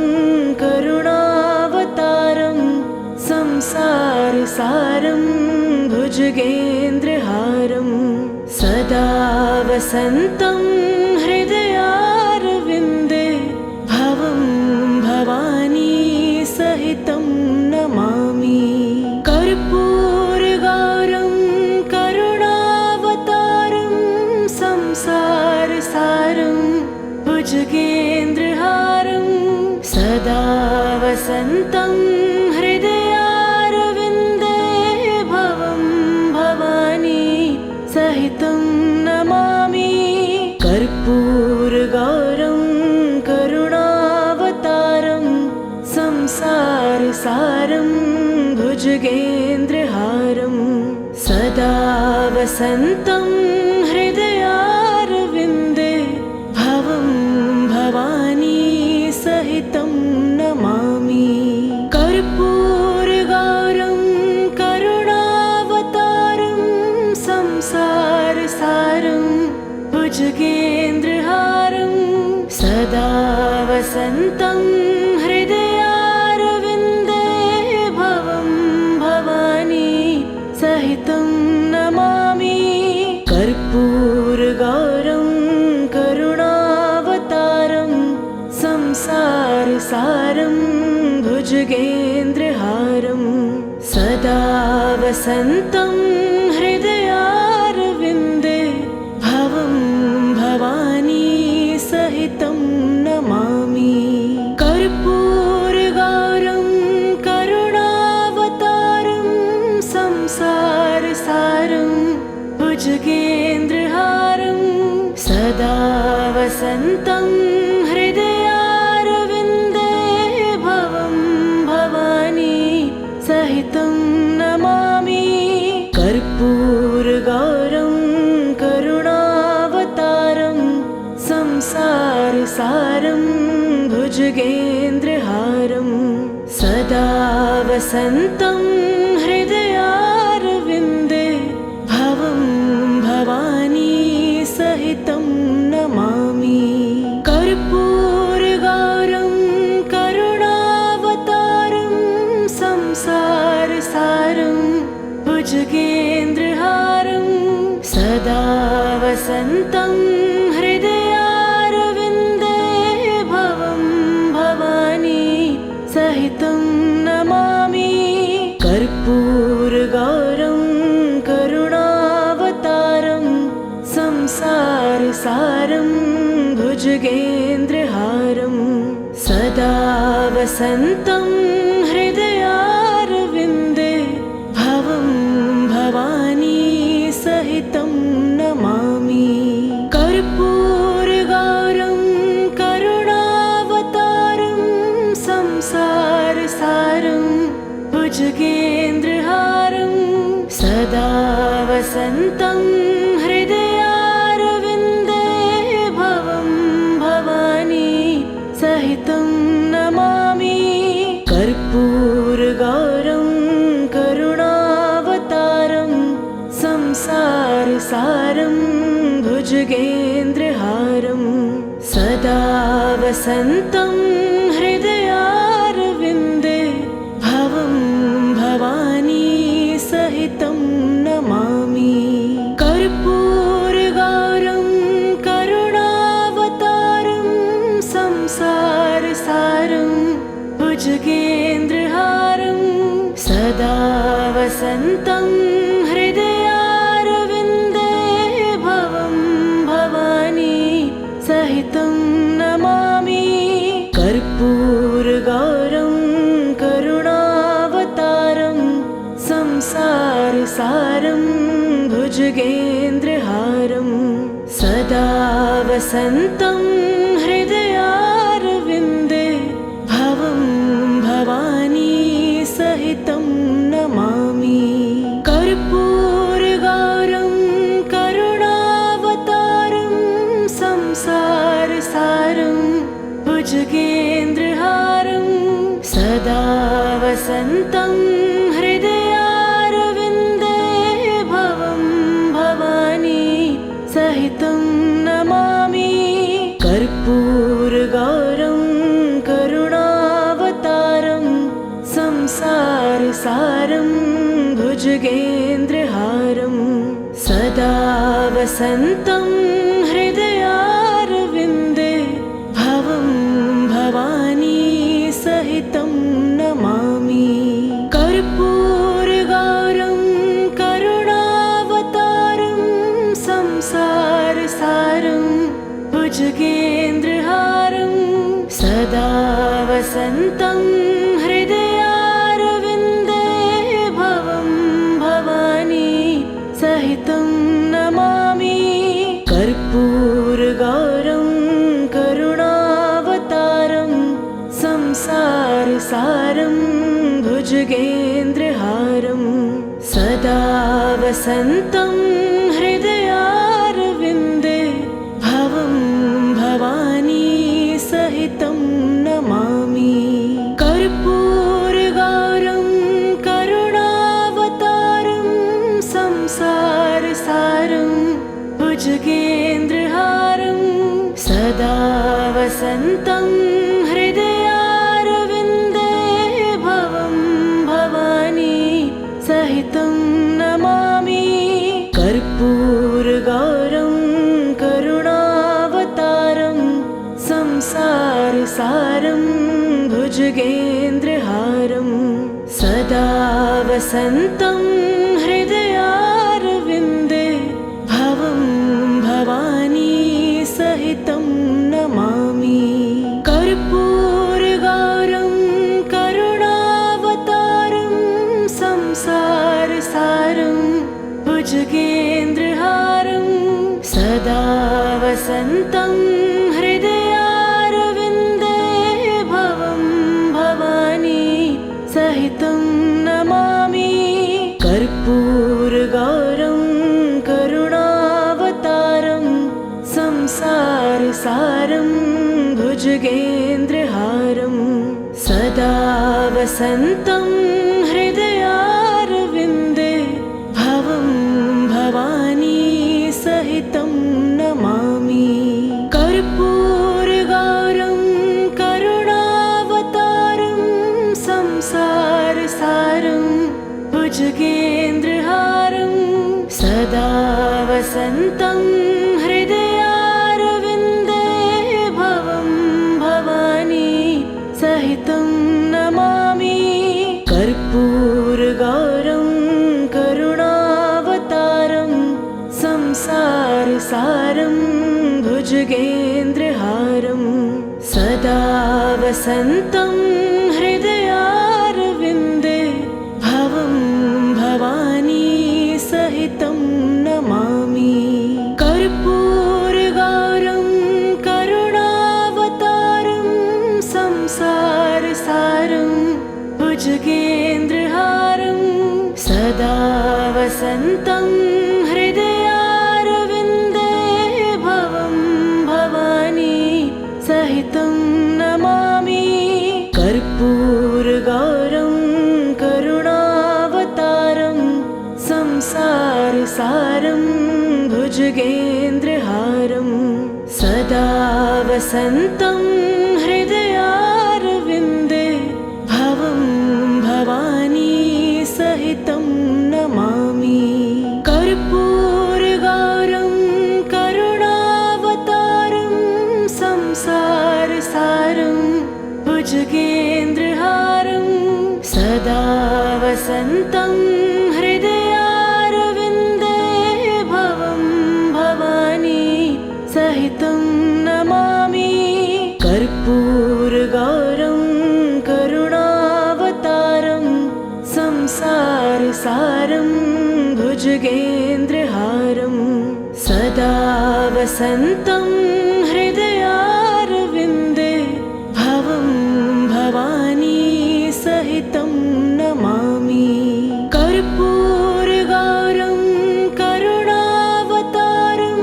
करुणावतारं संसारसारं भुजगेन्द्रहारं सदा वसन्तं हृदयारविन्दे भवं भवानी सहितं नमामि कर्पूरगौरं करुणावतारं संसारसारं भुजगेन्द्रहारं सदा वसन्तं हृदयारविन्दे भवं भवानी सहितं नमामि कर्पूरगौरं करुणावतारं संसारसारं भुजगेन्द्रहारं सदा वसन्तं हृदयारविन्दे भवं भवानी सहितं नमामि कर्पूरगौरं करुणावतारं संसारसारं भुजगेन्द्रहारं सदा वसन्तं हृदयारविन्दे भवं भवानी सहितं नमामि कर्पूरगौरं करुणावतारं संसारसारं भुजगेन्द्रहारं सदा वसन्तं हृदयारविन्दे भवं भवानी सहितं नमामि कर्पूरगौरं करुणावतारं संसारसारं भुजगेन्द्रहारं सदा वसन्तं हृदयारविन्दे भवं भवानी सहितं नमामि कर्पूरगौरं करुणावतारं संसारसारं भुजगेन्द्रहारं सदा वसन्तं हृदयारविन्दे भवं भवानी सहितं नमामि कर्पूरगौरं करुणावतारं संसारसारं भुजगेन्द्रहारं सदा वसन्तं हृदयारविन्दे भवं भवानी सहितं नमामि कर्पूरगौरं करुणावतारं संसारसारं भुजगेन्द्रहारं सदा वसन्तं हृदयारविन्दे भवं भवानी सहितं नमामि कर्पूरगौरं करुणावतारं संसारसारं भुजगेन्द्रहारं सदा वसन्तं हृदयारविन्दे भवं भवानी सहितं नमामि कर्पूरगौरं करुणावतारं संसारसारं भुजगेन्द्रहारं सदा वसन्तं हृदयारविन्दे भवं भवानी सहितं नमामि कर्पूरगौरं करुणावतारं संसारसारं भुजगेन्द्रहारं सदा वसन्तं हृदयारविन्दे भवं भवानी सहितं नमामि कर्पूरगौरं करुणावतारं संसारसारं भुजगेन्द्रहारं सदा वसन्तं हृदयारविन्दे भवं भवानी सहितं नमामि कर्पूरगौरं करुणावतारं संसारसारं वसन्तं हृदयारविन्दे भवं भवानी सहितं नमामि कर्पूरगौरं करुणावतारं संसारसारं भुजगेन्द्रहारं सदा वसन्तं हृदयारविन्दे भवं भवानी सहितं नमामि कर्पूरगौरं करुणावतारं संसारसारं भुजगेन्द्रहारं सदा वसन्तं हृदयारविन्दे भवं भवानी सहितं नमामि कर्पूरगौरं करुणावतारं संसारसारं भुजगेन्द्रहारं सदा वसन्तं हृदयारविन्दे भवं भवानी सहितं नमामि कर्पूरगौरं करुणावतारं संसारसारं भुजगेन्द्रहारं सदा वसन्तं हृदयारविन्दे भवं भवानी सहितं नमामि कर्पूरगौरं करुणावतारं संसारसारं भुजगेन्द्रहारं सदा वसन्तं हृदयारविन्दे भवं भवानी सहितं नमामि कर्पूरगौरं करुणावतारं संसारसारं भुजगेन्द्रहारं सदा वसन्तं हृदयारविन्दे भवं भवानी सहितं नमामि कर्पूरगौरं करुणावतारं संसारसारं भुजगेन्द्रहारं सदा वसन्तं हृदयारविन्दे भवं भवानी सहितं नमामि कर्पूरगौरं करुणावतारं संसारसारं भुजगेन्द्रहारं सदा वसन्तं हृदयारविन्दे भवं भवानी सहितं नमामि कर्पूरगौरं करुणावतारं संसारसारं भुजगेन्द्रहारं सदा वसन्तं हृदयारविन्दे भवं भवानी सहितं नमामि कर्पूरगौरं करुणावतारं संसारसारं भुजगेन्द्रहारं सदा वसन्तं हृदयारविन्दे भवं भवानी सहितं नमामि कर्पूरगौरं करुणावतारं संसारसारं भुजगेन्द्रहारं सदा वसन्तं हृदयारविन्दे भवं भवानी सहितं नमामि कर्पूरगौरं करुणावतारं संसारसारं भुजगेन्द्रहारं सदा वसन्तं हृदयारविन्दे भवं भवानी सहितं नमामि कर्पूरगौरं करुणावतारं संसारसारं भुजगेन्द्रहारं सदा वसन्तं हृदयारविन्दे भवं भवानी सहितं नमामि कर्पूरगौरं करुणावतारं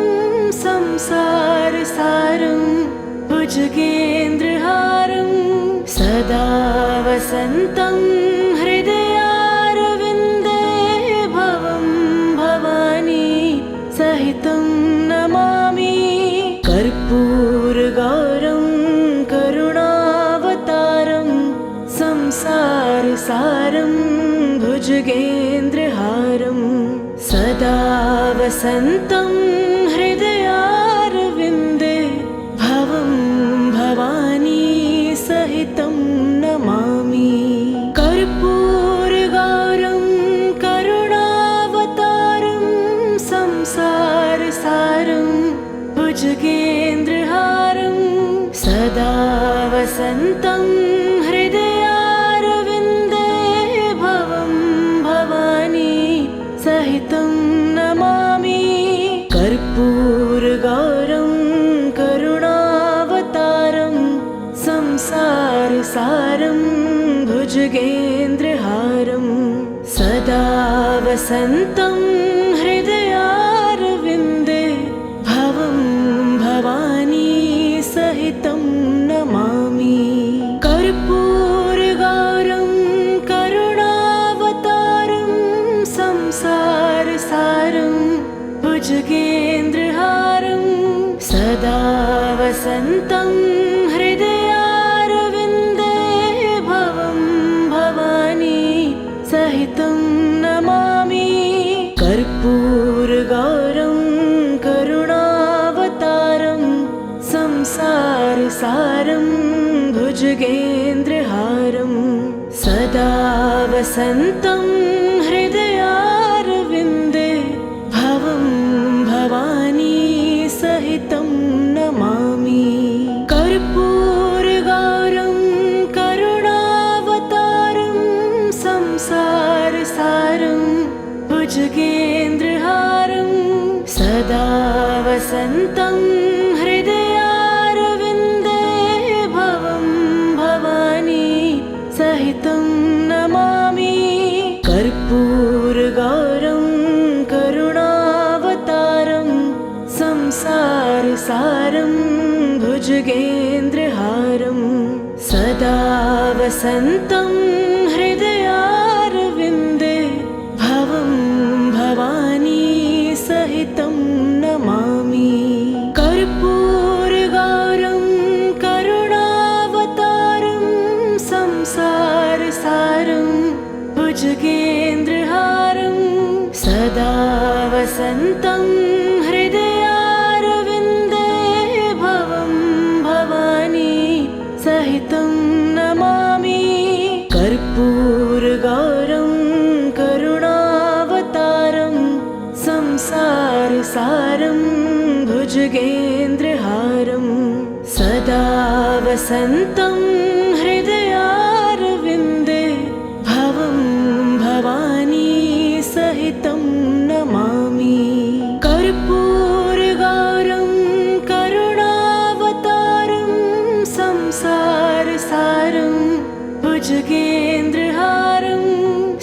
संसारसारं भुजगेन्द्रहारं सदा वसन्तं भुजगेन्द्रहारं सदा वसन्तं हृदयारविन्दे भवं भवानी सहितं नमामि। कर्पूरगौरं करुणावतारं संसारसारं भुजगेन्द्रहारं सदा वसन्तं हृदयारविन्दे भवं भवानी सहितं नमामि। कर्पूरगौरं करुणावतारं संसारसारं भुजगेन्द्रहारं सदा वसन्तं हृदयारविन्दे भवं भवानी सहितं नमामि। कर्पूरगौरं करुणावतारं संसारसारं भुजगेन्द्रहारं सदा वसन्तं हृदयारविन्दे भवं भवानी सहितं नमामि। कर्पूरगौरं करुणावतारं संसारसारं भुजगेन्द्रहारं सदा वसन्तं हृदयारविन्दे भवं भवानी सहितं नमामि। कर्पूरगौरं करुणावतारं संसारसारं भुजगेन्द्रहारं सदा वसन्तं हृदयारविन्दे भवं भवानी सहितं नमामि। कर्पूरगौरं करुणावतारं संसारसारं भुजगेन्द्रहारं सदा वसन्तं हृदयारविन्दे भवं भवानी सहितं नमामि। कर्पूरगौरं करुणावतारं संसारसारं भुजगेन्द्रहारं सदा वसन्तं हृदयारविन्दे भवं भवानी सहितं नमामि। कर्पूरगौरं करुणावतारं संसारसारं भुजगेन्द्रहारं सदा वसन्तं हृदयारविन्दे भवं भवानी सहितं नमामि। कर्पूरगौरं करुणावतारं संसारसारं भुजगेन्द्रहारं सदा वसन्तं हृदयारविन्दे भवं भवानी सहितं नमामि। कर्पूरगौरं करुणावतारं संसारसारं भुजगेन्द्रहारं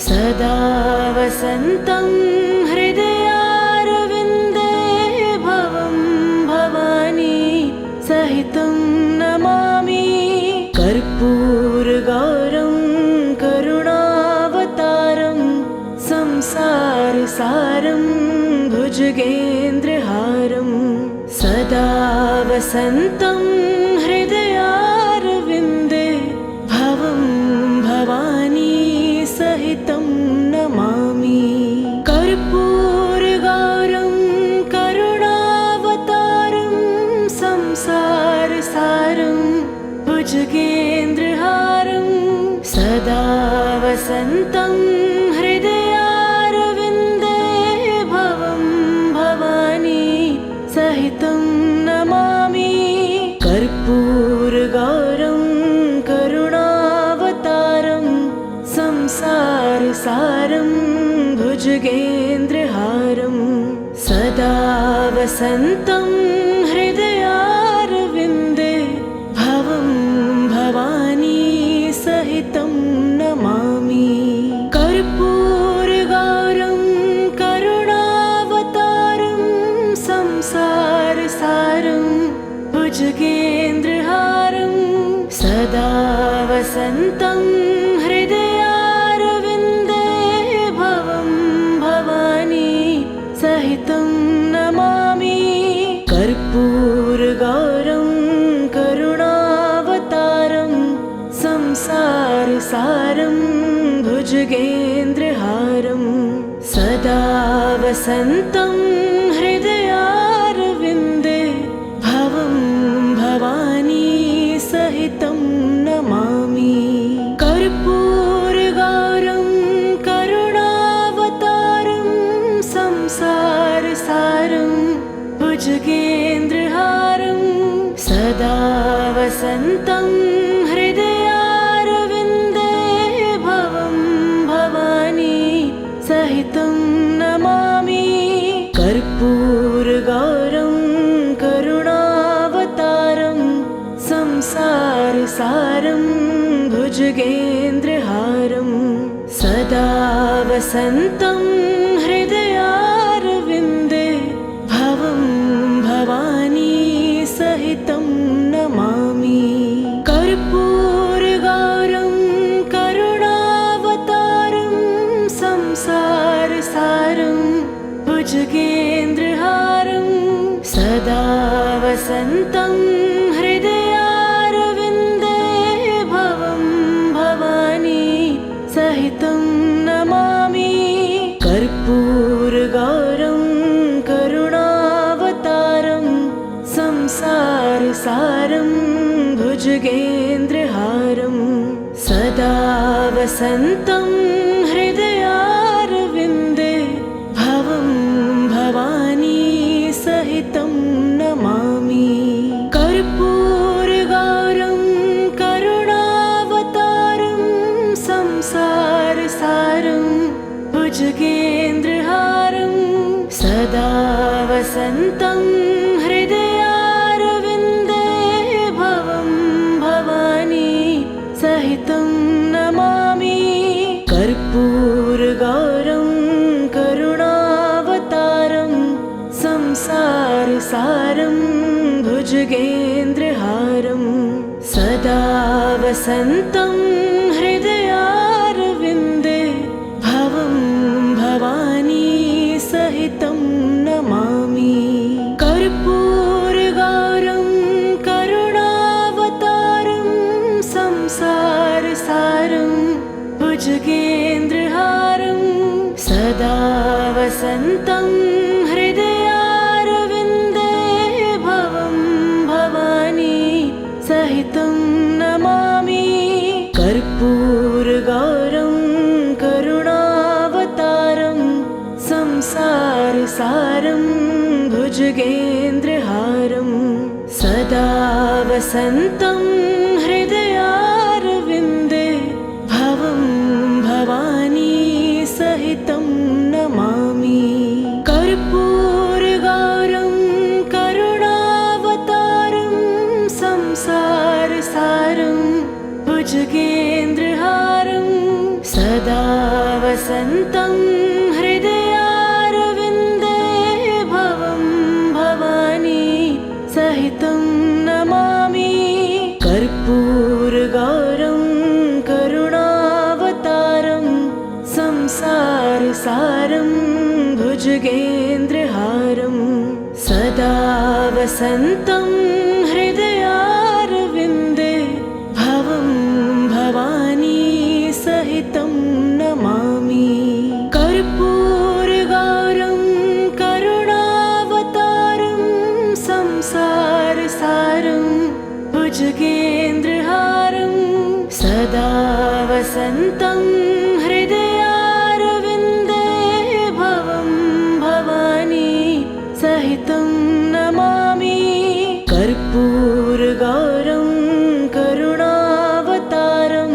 सदा वसन्तं हृदयारविन्दे भवं भवानी सहितं नमामि। कर्पूरगौरं करुणावतारं संसारसारं भुजगेन्द्रहारं सदा वसन्तं हृदयारविन्दे भवं भवानी सहितं नमामि। कर्पूरगौरं करुणावतारं संसारसारं भुजगेन्द्रहारं सदा वसन्तं हृदयारविन्दे भवं भवानी सहितं नमामि। कर्पूरगौरं करुणावतारं संसारसारं भुजगेन्द्रहारं सदा वसन्तं हृदयारविन्दे भवं भवानी सहितं नमामि। कर्पूरगौरं करुणावतारं संसारसारं सदा वसन्तं हृदयारविन्दे भवं भवानी सहितं नमामि। कर्पूरगौरं करुणावतारं संसारसारं भुजगेन्द्रहारं सदा वसन्तं हृदयारविन्दे भवं भवानी सहितं नमामि। कर्पूरगौरं करुणावतारं संसारसारं भुजगेन्द्रहारं सदा वसन्तं हृदयारविन्दे भवं भवानी सहितं नमामि। कर्पूरगौरं करुणावतारं संसारसारं भुजगेन्द्रहारं सदा वसन्तं हृदयारविन्दे भवं भवानी सहितं नमामि। कर्पूरगौरं करुणावतारं संसारसारं भुजगेन्द्रहारं सदा वसन्तं हृदयारविन्दे भवं भवानी सहितं नमामि। कर्पूरगौरं करुणावतारं संसारसारं भुजगेन्द्रहारं सदा वसन्तं हृदयारविन्दे भवं भवानी सहितं नमामि। कर्पूरगौरं करुणावतारं संसारसारं भुजगेन्द्रहारं सदा वसन्तं हृदयारविन्दे भवं भवानी सहितं नमामि। कर्पूरगौरं करुणावतारं संसारसारं भुजगेन्द्रहारं सदा वसन्तं हृदयारविन्दे भवं भवानी सहितं नमामि। कर्पूरगौरं करुणावतारं संसारसारं भुजगेन्द्रहारं सदा वसन्तं हृदयारविन्दे भवं भवानी सहितं नमामि। कर्पूरगौरं करुणावतारं संसारसारं भुजगेन्द्रहारं सदा वसन्तं हृदयारविन्दे भवं भवानी सहितं नमामि। कर्पूरगौरं करुणावतारं संसारसारं भुजगेन्द्रहारं सदा वसन्तं हृदयारविन्दे भवं भवानी सहितं नमामि। कर्पूरगौरं करुणावतारं संसारसारं भुजगेन्द्रहारं सदा वसन्तं हृदयारविन्दे भवं भवानी सहितं नमामि। कर्पूरगौरं करुणावतारं संसारसारं भुजगेन्द्रहारं सदा वसन्तं हृदयारविन्दे भवं भवानी सहितं नमामि। कर्पूरगौरं करुणावतारं संसारसारं भुजगेन्द्रहारं सदा वसन्तं हृदयारविन्दे भवं भवानी सहितं नमामि। कर्पूरगौरं करुणावतारं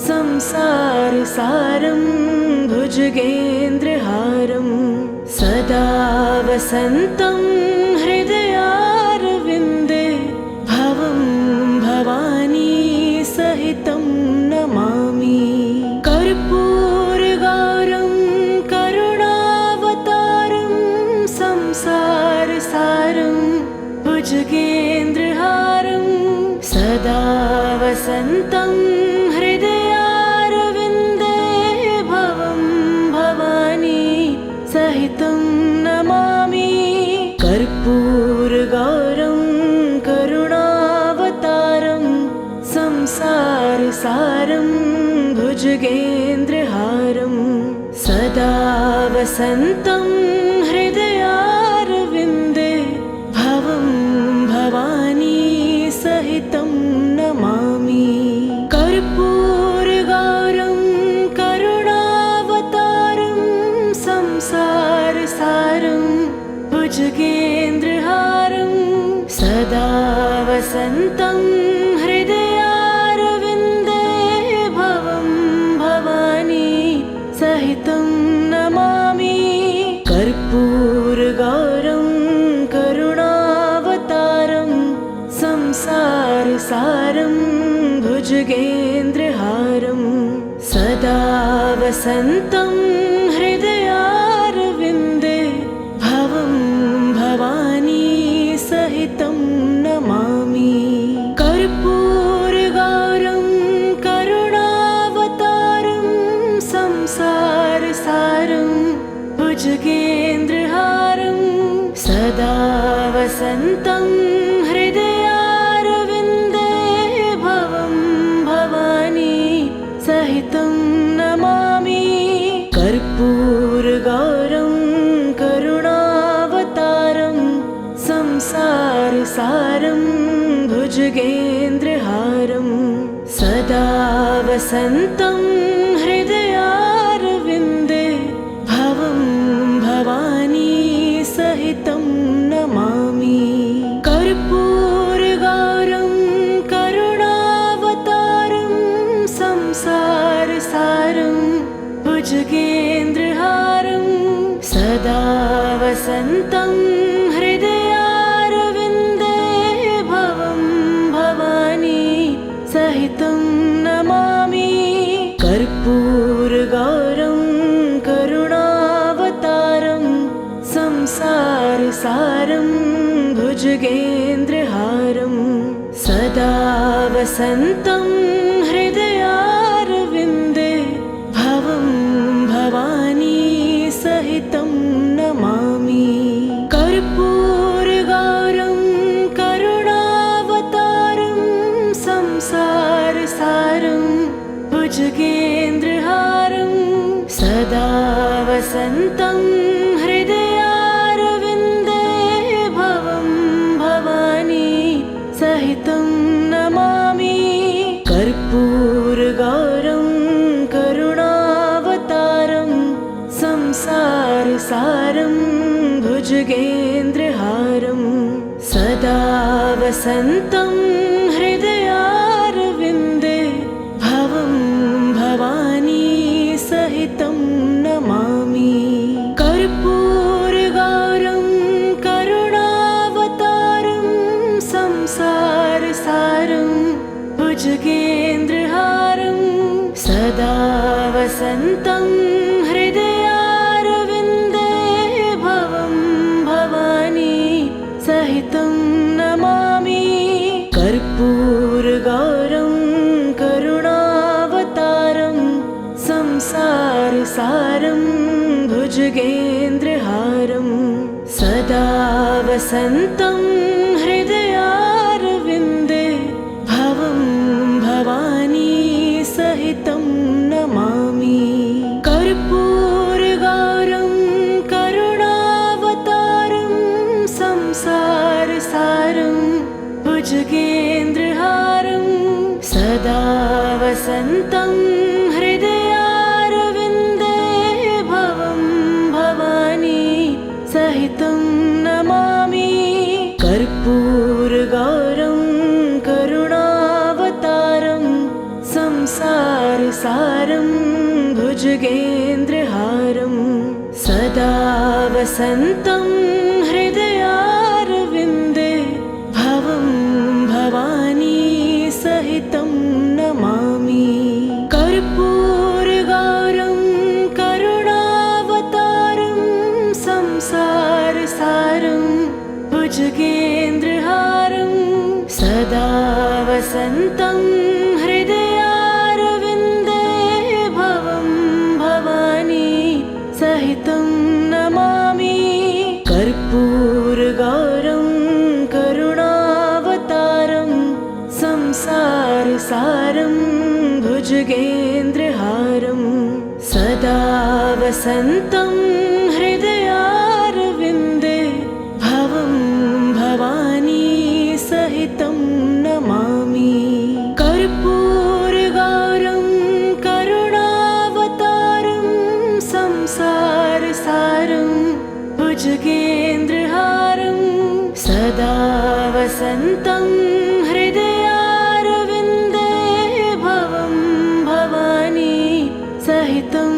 संसारसारं भुजगेन्द्रहारं सदा वसन्तं हृदयारविन्दे भवं भवानी सहितं नमामि। कर्पूरगौरं करुणावतारं संसारसारं भुजगेन्द्रहारं सदा वसन्तं हृदयारविन्दे भवं भवानी सहितं नमामि। कर्पूरगौरं करुणावतारं संसारसारं भुजगेन्द्रहारं सदा सदा वसन्तं हृदयारविन्दे भवं भवानी सहितं नमामि कर्पूरगौरं करुणावतारं संसारसारं भुजगेन्द्रहारं सदा वसन्तं हृदयारविन्दे भवं भवानी सहितं नमामि कर्पूरगौरं करुणावतारं संसारसारं भुजगेन्द्रहारं सदा वसन्तं हृदयारविन्दे भवं भवानी सहितं नमामि कर्पूरगौरं करुणावतारं संसारसारं भुजगेन्द्रहारं सदा वसन्तं हृदयारविन्दे भवं भवानी सहितं नमामि कर्पूरगौरं करुणावतारं संसारसारं भुजगेन्द्रहारं सदा वसन्तं हृदयारविन्दे भवं भवानी सहितं नमामि कर्पूरगौरं करुणावतारं संसारसारं भुजगेन्द्रहारं सदा वसन्तं हृदयारविन्दे भवं भवानी सहितं नमामि कर्पूरगौरं करुणावतारं संसारसारं भुजगेन्द्रहारं सदा वसन्तं हृदयारविन्दे भवं भवानी सहितं नमामि कर्पूरगौरं करुणावतारं संसारसारं भुजगेन्द्रहारं सदा वसन्तं हृदयारविन्दे भवं भवानी सहितं नमामि कर्पूरगौरं करुणावतारं संसारसारं भुजगेन्द्रहारं सदा वसन्तं हृदयारविन्दे भवं भवानी सहितं नमामि कर्पूरगौरं करुणावतारं संसारसारं भुजगेन्द्रहारं सदा वसन्तं हृदयारविन्दे भवं भवानी सहितं नमामि कर्पूरगौरं करुणावतारं संसारसारं भुजगेन्द्रहारं सदा वसन्तं हृदयारविन्दे भवं भवानी सहितं नमामि कर्पूरगौरं करुणावतारं संसारसारं भुजगेन्द्रहारं सदा वसन्तं हृदयारविन्दे भवं भवानी सहितं नमामि कर्पूरगौरं करुणावतारं संसारसारं भुजगेन्द्रहारं सदा वसन्तं हृदयारविन्दे भवं भवानी सहितं नमामि कर्पूरगौरं करुणावतारं संसारसारं भुजगेन्द्रहारं सदा वसन्तं हृदयारविन्दे भवं भवानी सहितं नमामि कर्पूरगौरं करुणावतारं संसारसारं भुजगेन्द्रहारं सदा वसन्तं हृदयारविन्दे भवं भवानी सहितं नमामि कर्पूरगौरं करुणावतारं संसारसारं भुजगेन्द्रहारं सदा वसन्तं हृदयारविन्दे भवं भवानी सहितं